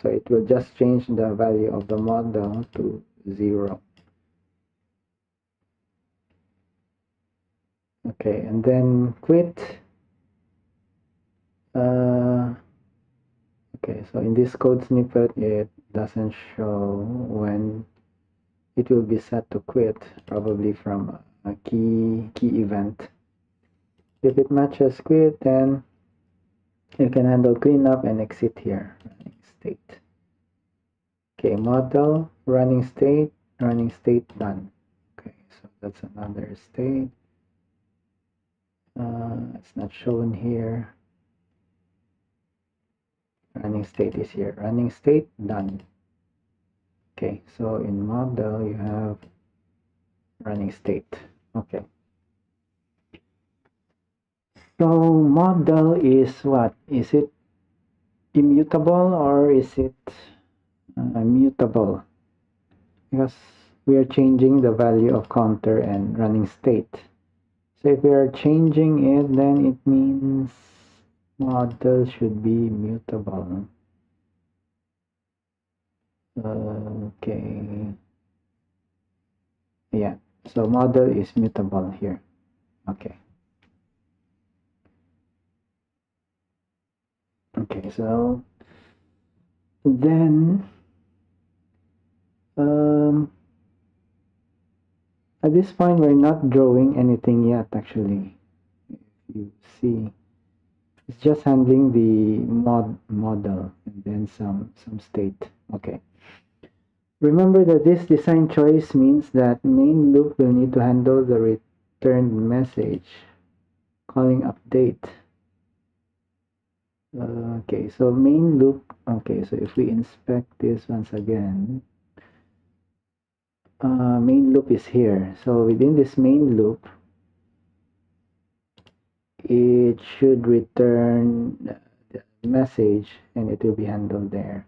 So it will just change the value of the model to 0. Okay, and then quit. Okay, so in this code snippet, it doesn't show when it will be set to quit, probably from a key event. If it matches quit, then you can handle cleanup and exit here, running state. Okay, model, running state done. Okay, so that's another state. It's not shown here. Running state is here. Running state done. Okay, so in model you have running state. Okay. So model is what? Is it immutable or is it mutable? Because we are changing the value of counter and running state. So if we are changing it, then it means model should be mutable. Okay. Yeah, so model is mutable here. Okay. Okay, so then at this point we're not drawing anything yet actually. If you see, it's just handling the model and then some state. Okay. Remember that this design choice means that main loop will need to handle the returned message calling update. Okay, so main loop. Okay, so if we inspect this once again, main loop is here. So within this main loop, it should return the message and it will be handled there.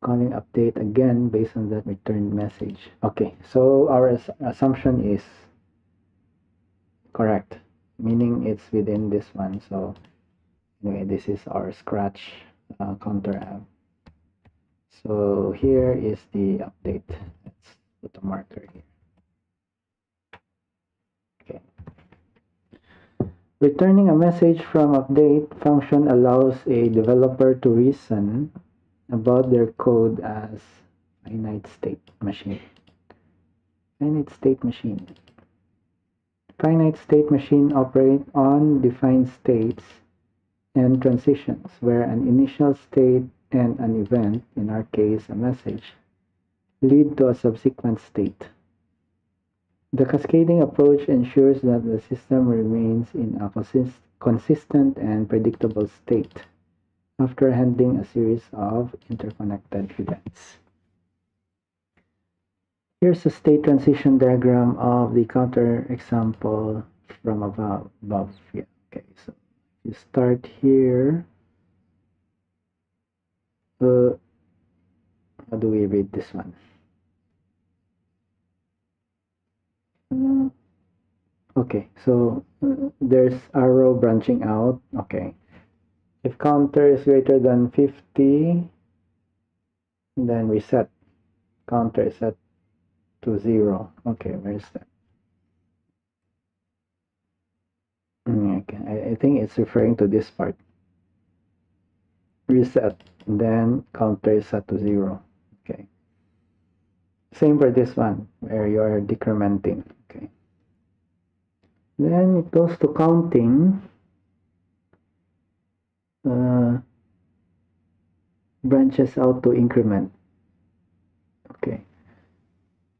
Calling update again based on that returned message. Okay, so our assumption is correct, meaning it's within this one. So anyway, this is our Scratch counter app. So here is the update. Let's put a marker here. Okay. Returning a message from update function allows a developer to reason about their code as finite state machine. Finite state machine. Finite state machine operate on defined states and transitions where an initial state and an event, in our case a message, lead to a subsequent state. The cascading approach ensures that the system remains in a consistent and predictable state after handling a series of interconnected events. Here's a state transition diagram of the counter example from above. Yeah. Okay, so you start here. How do we read this one? Okay, so there's arrow branching out. Okay, if counter is greater than 50, then reset. Counter is set to 0. Okay, where's that? Okay, I think it's referring to this part. Reset, then counter is set to 0. Okay. Same for this one, where you are decrementing. Okay. Then it goes to counting. Branches out to increment. Okay.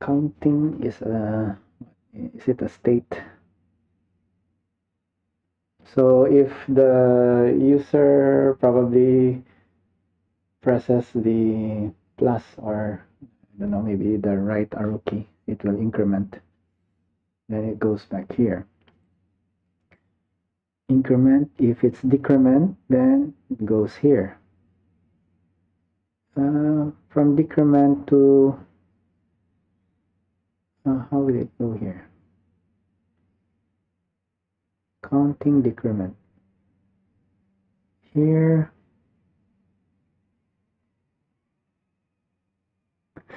Counting is it a state? So if the user probably presses the plus or I don't know, maybe the right arrow key, it will increment. Then it goes back here. Increment, if it's decrement, then it goes here. From decrement to how will it go here? Counting decrement. Here.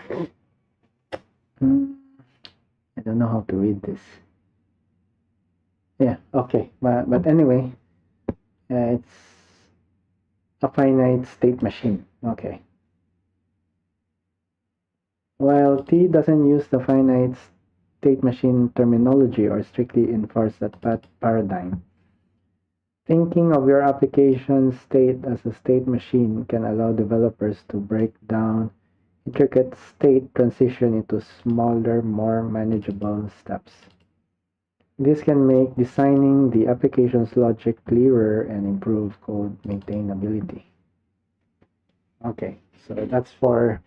I don't know how to read this. Yeah, okay, but anyway, it's a finite state machine. Okay. While T doesn't use the finite state machine terminology or strictly enforce that paradigm, thinking of your application state as a state machine can allow developers to break down intricate state transition into smaller, more manageable steps. This can make designing the application's logic clearer and improve code maintainability. Okay, so that's for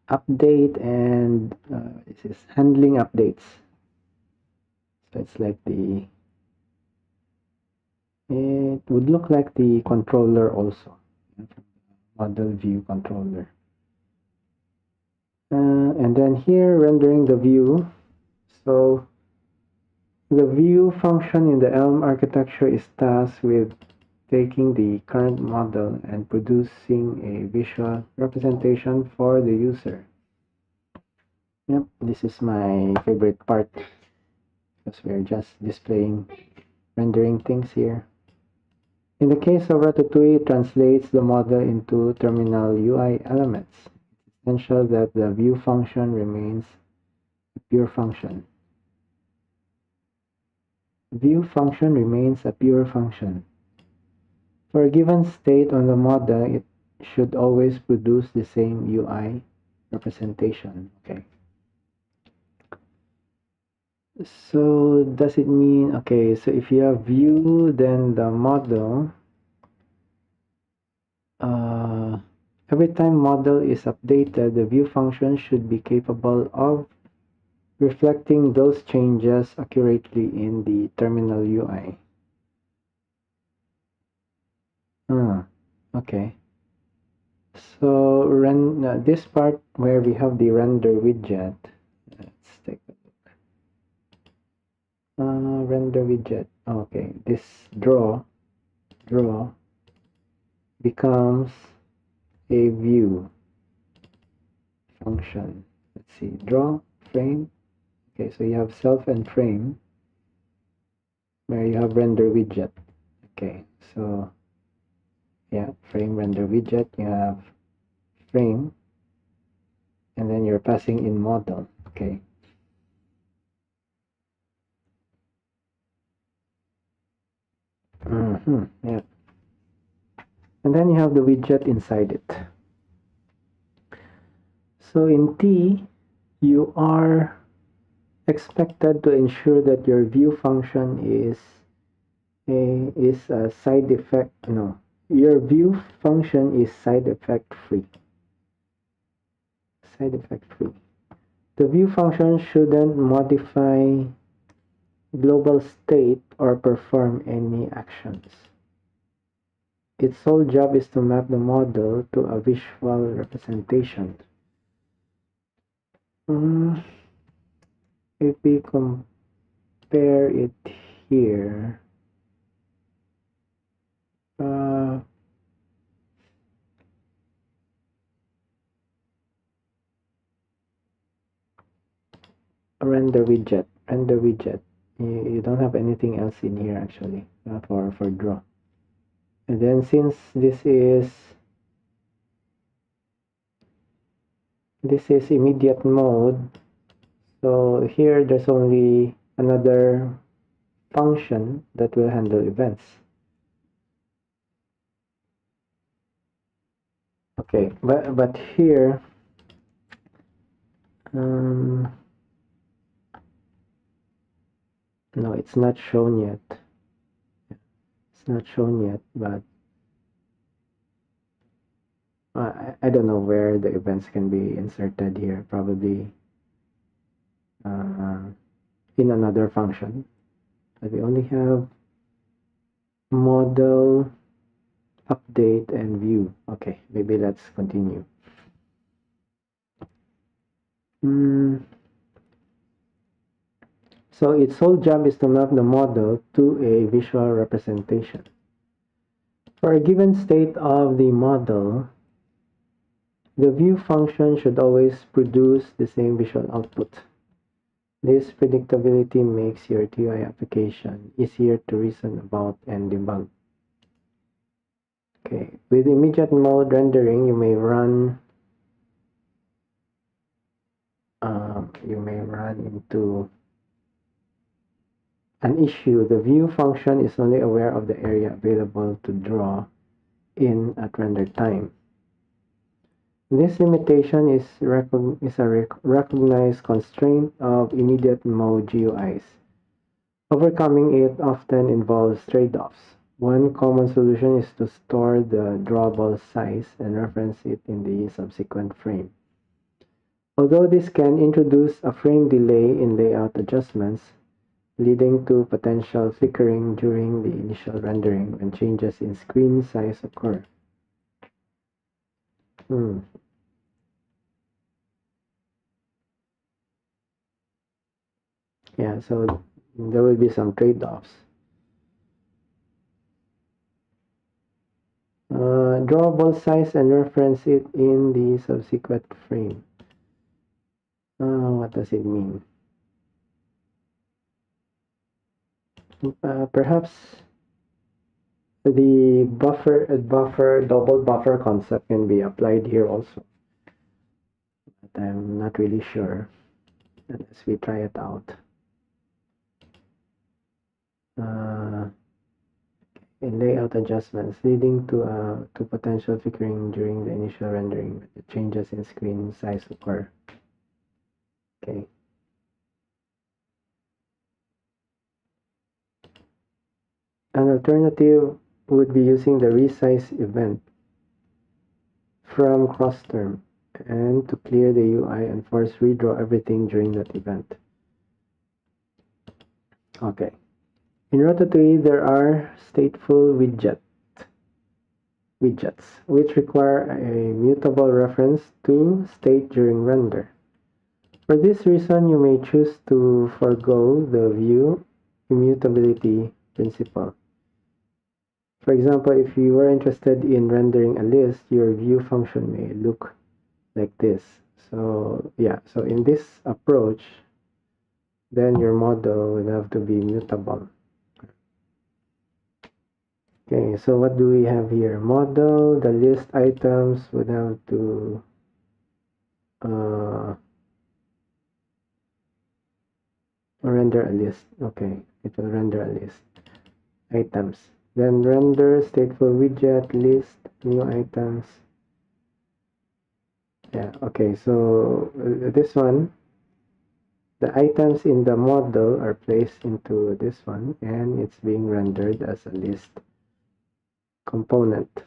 update and this is handling updates. So it's like it would look like the controller also, model view controller. And then here rendering the view. So the view function in the Elm architecture is tasked with taking the current model and producing a visual representation for the user. Yep, this is my favorite part because we're just displaying, rendering things here. In the case of Ratatui, it translates the model into terminal UI elements. It's essential that the view function remains a pure function. view function remains a pure function. For a given state on the model, it should always produce the same UI representation. Okay. So does it mean, okay, so if you have view, then the model, every time model is updated, the view function should be capable of reflecting those changes accurately in the terminal UI. Okay. So this part where we have the render widget, let's take a look. Render widget. Okay, this draw becomes a view function. Let's see, draw frame. Okay, so you have self and frame where you have render widget. Okay, so yeah, frame render widget, you have frame, and then you're passing in model. Okay. Yeah. And then you have the widget inside it. So in T, you are expected to ensure that your view function is a side effect. No, your view function is side effect free. Side effect free. The view function shouldn't modify global state or perform any actions. Its sole job is to map the model to a visual representation. If we compare it here, render widget. You don't have anything else in here actually for draw. And then since this is immediate mode, so here there's only another function that will handle events. Okay, but here no, it's not shown yet. It's not shown yet, but I don't know where the events can be inserted here. Probably in another function. But we only have model, update, and view. Okay, maybe let's continue. So its sole job is to map the model to a visual representation. For a given state of the model, the view function should always produce the same visual output. This predictability makes your TUI application easier to reason about and debug. Okay, with immediate mode rendering, you may run into an issue. The view function is only aware of the area available to draw in at render time. This limitation is a recognized constraint of immediate mode GUIs. Overcoming it often involves trade-offs. One common solution is to store the drawable size and reference it in the subsequent frame. Although this can introduce a frame delay in layout adjustments, leading to potential flickering during the initial rendering when changes in screen size occur. Yeah, so there will be some trade-offs. Drawable size and reference it in the subsequent frame. What does it mean? Perhaps the double buffer concept can be applied here also, but I'm not really sure unless we try it out. in layout adjustments, leading to potential flickering during the initial rendering when the changes in screen size occur. Okay. An alternative would be using the resize event from cross-term and to clear the UI and force redraw everything during that event. Okay. In Ratatui, there are stateful widgets, which require a mutable reference to state during render. For this reason, you may choose to forego the view immutability principle. For example, if you were interested in rendering a list, your view function may look like this. So yeah, so in this approach, then your model would have to be mutable. Okay, so what do we have here? Model, the list items would have to render a list. Okay, it will render a list. Items. Then render stateful widget, list, new items. Yeah, okay, so this one, the items in the model are placed into this one and it's being rendered as a list component.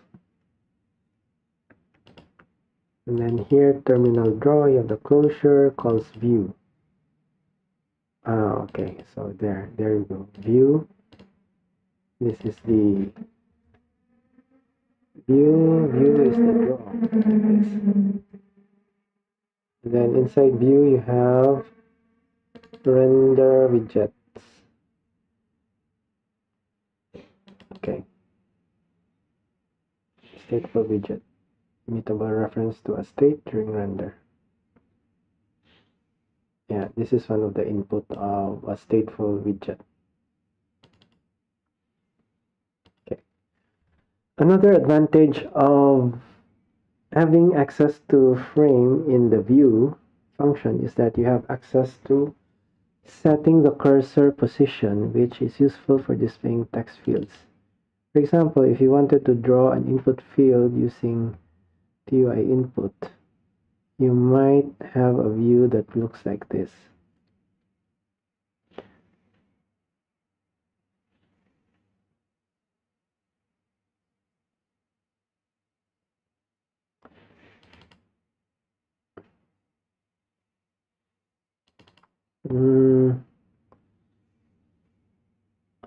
And then here, terminal draw, you have the closure, calls view. Okay, so there you go. View. This is the view is the draw. And then inside view, you have render widgets. Okay. Stateful widget. Immutable reference to a state during render. Yeah, this is one of the input of a stateful widget. Okay. Another advantage of having access to frame in the view function is that you have access to setting the cursor position, which is useful for displaying text fields. For example, if you wanted to draw an input field using TUI input, you might have a view that looks like this.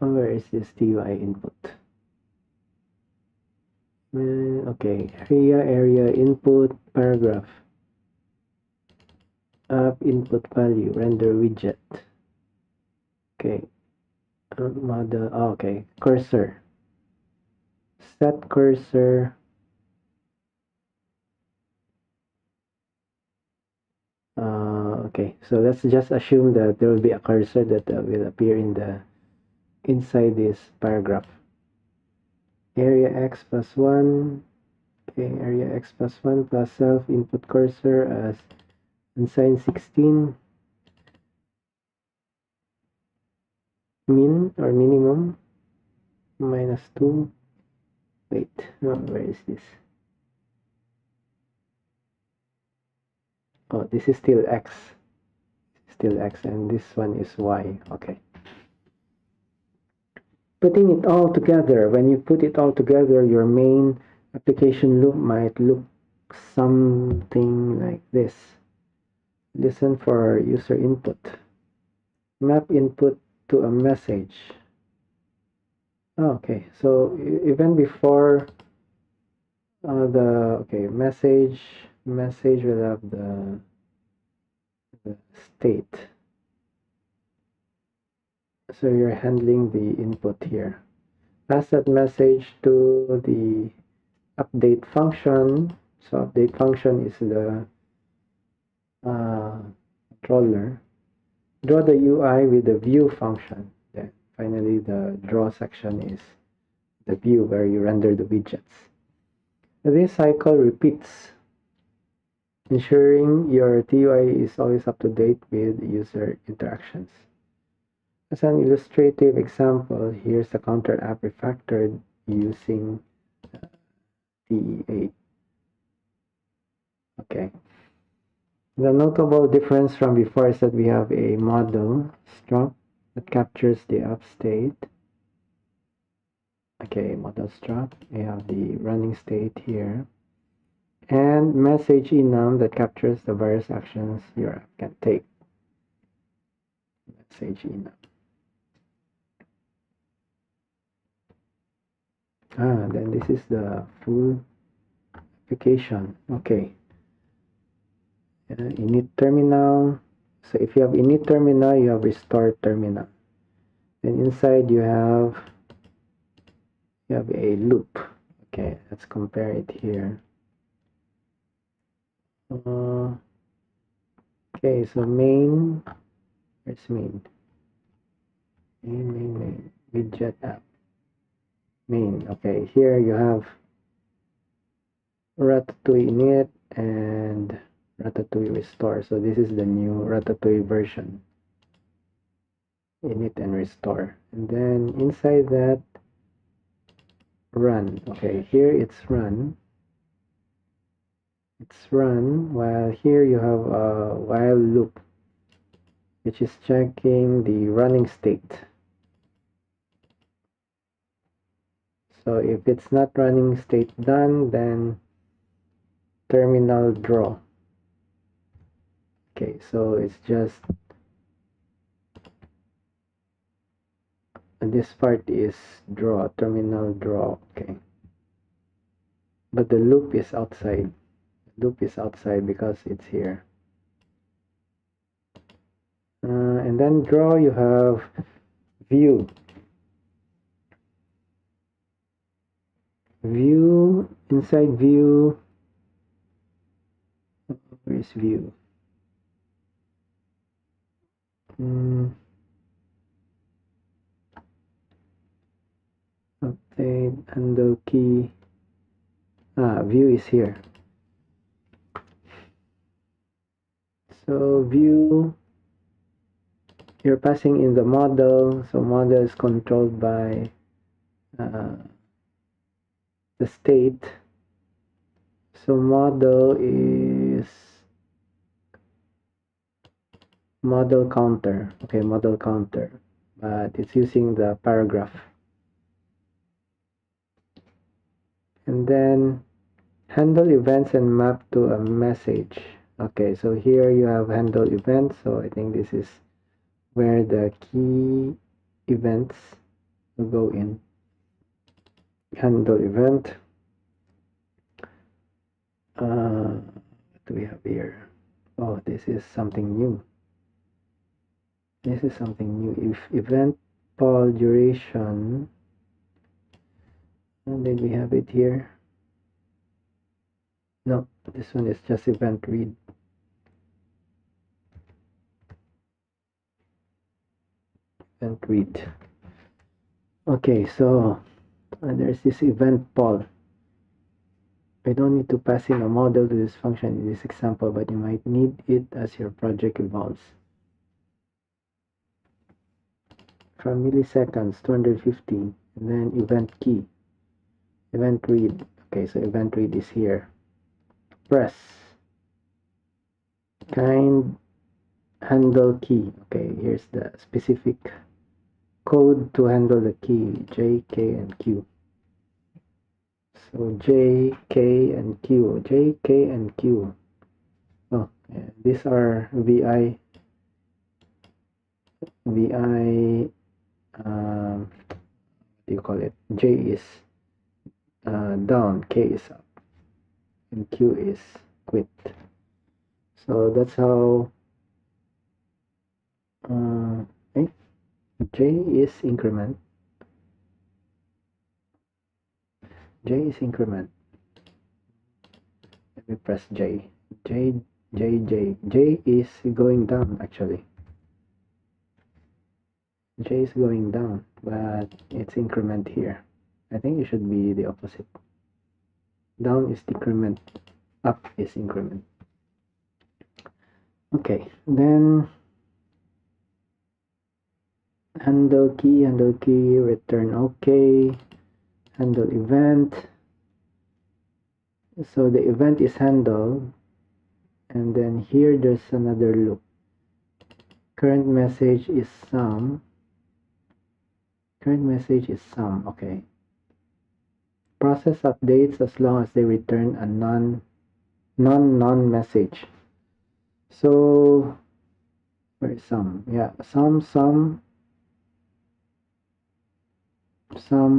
Where is this TUI input? Okay, area input paragraph app input value render widget. Okay, model. Okay, cursor. Set cursor. Okay, so let's just assume that there will be a cursor that will appear in the inside this paragraph. Area x plus 1. Okay, area x plus 1 plus self input cursor as unsigned 16. Min or minimum minus 2. Wait, where is this? Oh, this is still x. Still x, and this one is y. Okay. Putting it all together, when you put it all together, your main application loop might look something like this. Listen for user input. Map input to a message. Okay, so even before message will have the state. So you're handling the input here. Pass that message to the update function. So update function is the controller. Draw the UI with the view function. Then finally the draw section is the view where you render the widgets. This cycle repeats, ensuring your TUI is always up to date with user interactions. As an illustrative example, here's the counter app refactored using DE8. Okay. The notable difference from before is that we have a model struct that captures the app state. Okay, model struct. We have the running state here. And message enum that captures the various actions your app can take. Message enum. Then this is the full application. Okay. Init terminal. So if you have init terminal, you have restore terminal. Then inside you have a loop. Okay, let's compare it here. Okay, so main. Where's main? Main. Widget app. Main. Okay, here you have Ratatui init and Ratatui restore. So this is the new Ratatui version. Init and restore. And then inside that, run. Okay, here it's run. It's run, while here you have a while loop, which is checking the running state. So if it's not running state done, then terminal draw. Okay, so it's just this part is draw, terminal draw. Okay, but the loop is outside. Loop is outside because it's here. And then draw, you have view. View, inside view, where is view? Update handle key. View is here. So view, you're passing in the model. So model is controlled by the state. So model is model counter. Okay, model counter, but it's using the paragraph. And then handle events and map to a message. Okay, so here you have handle events. So I think this is where the key events will go in. Handle event. What do we have here? Oh, this is something new. This is something new. If event poll duration, and then we have it here. No, this one is just event read. Event read. Okay, so there's this event poll. I don't need to pass in a model to this function in this example, but you might need it as your project evolves. From milliseconds, 250, and then event key, event read. Okay, so event read is here. Press, kind handle key. Okay, here's the specific code to handle the key, J, K, and Q. So J, K, and Q. J, K, and Q. Oh, yeah, these are VI. What do you call it? J is down, K is up, and Q is quit. So that's how J is increment. J is increment. Let me press J. J is going down actually. J is going down, but it's increment here. I think it should be the opposite. Down is decrement, up is increment. Okay, then handle key, return OK, handle event. So the event is handled, and then here there's another loop. Current message is sum. Okay. Process updates as long as they return a non message. So where is sum? Yeah, sum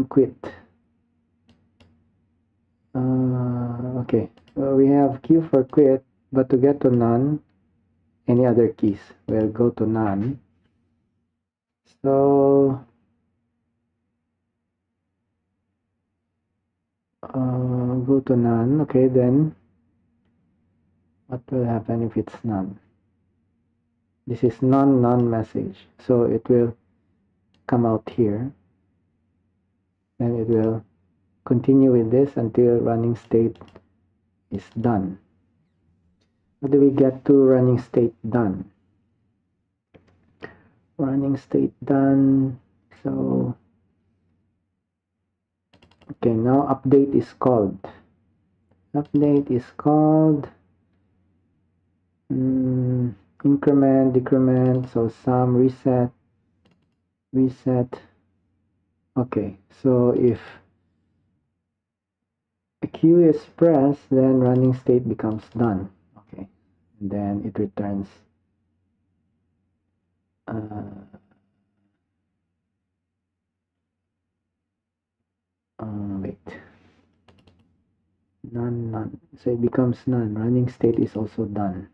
quit. Okay, we have Q for quit, but to get to none, any other keys will go to none. So go to none. Okay, then what will happen if it's none? This is non message, so it will come out here, and it will continue with this until running state is done. How do we get to running state done? Running state done. So okay, now update is called. Increment, decrement, so sum, reset. Okay, so if a Q is pressed, then running state becomes done. Okay, and then it returns wait, none. So it becomes none. Running state is also done.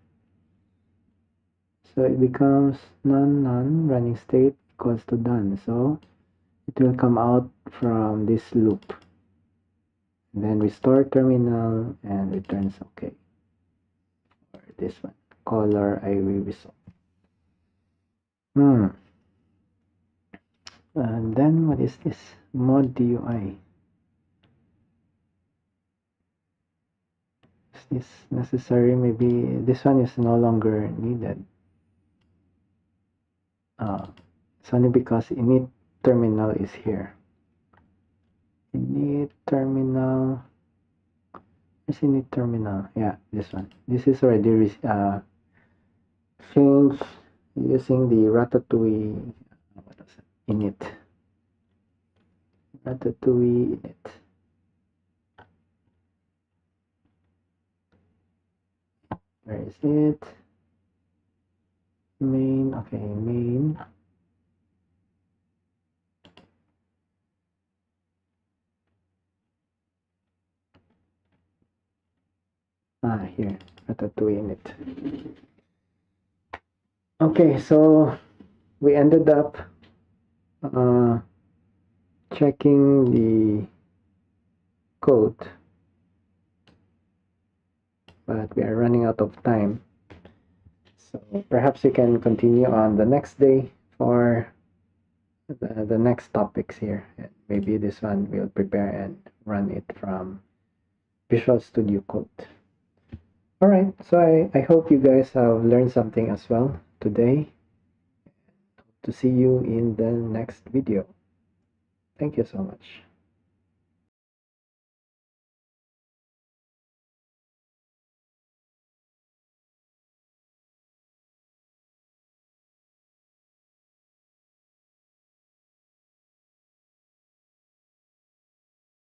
So it becomes none, running state equals to done. So it will come out from this loop. And then restore terminal and returns OK. Or this one, color I will resolve. And then what is this? Mod DUI. Is this necessary? Maybe this one is no longer needed. It's only because init terminal is here. Init terminal. Where's init terminal? Yeah, this one. This is already changed using the Ratatui. What is it? Init. Ratatui init. Where is it? Main. Okay, main. Here, Ratatouille in it. Okay, so we ended up checking the code, but we are running out of time. So perhaps we can continue on the next day for the next topics here. And maybe this one we'll prepare and run it from Visual Studio Code. All right, so I hope you guys have learned something as well today. Hope to see you in the next video. Thank you so much.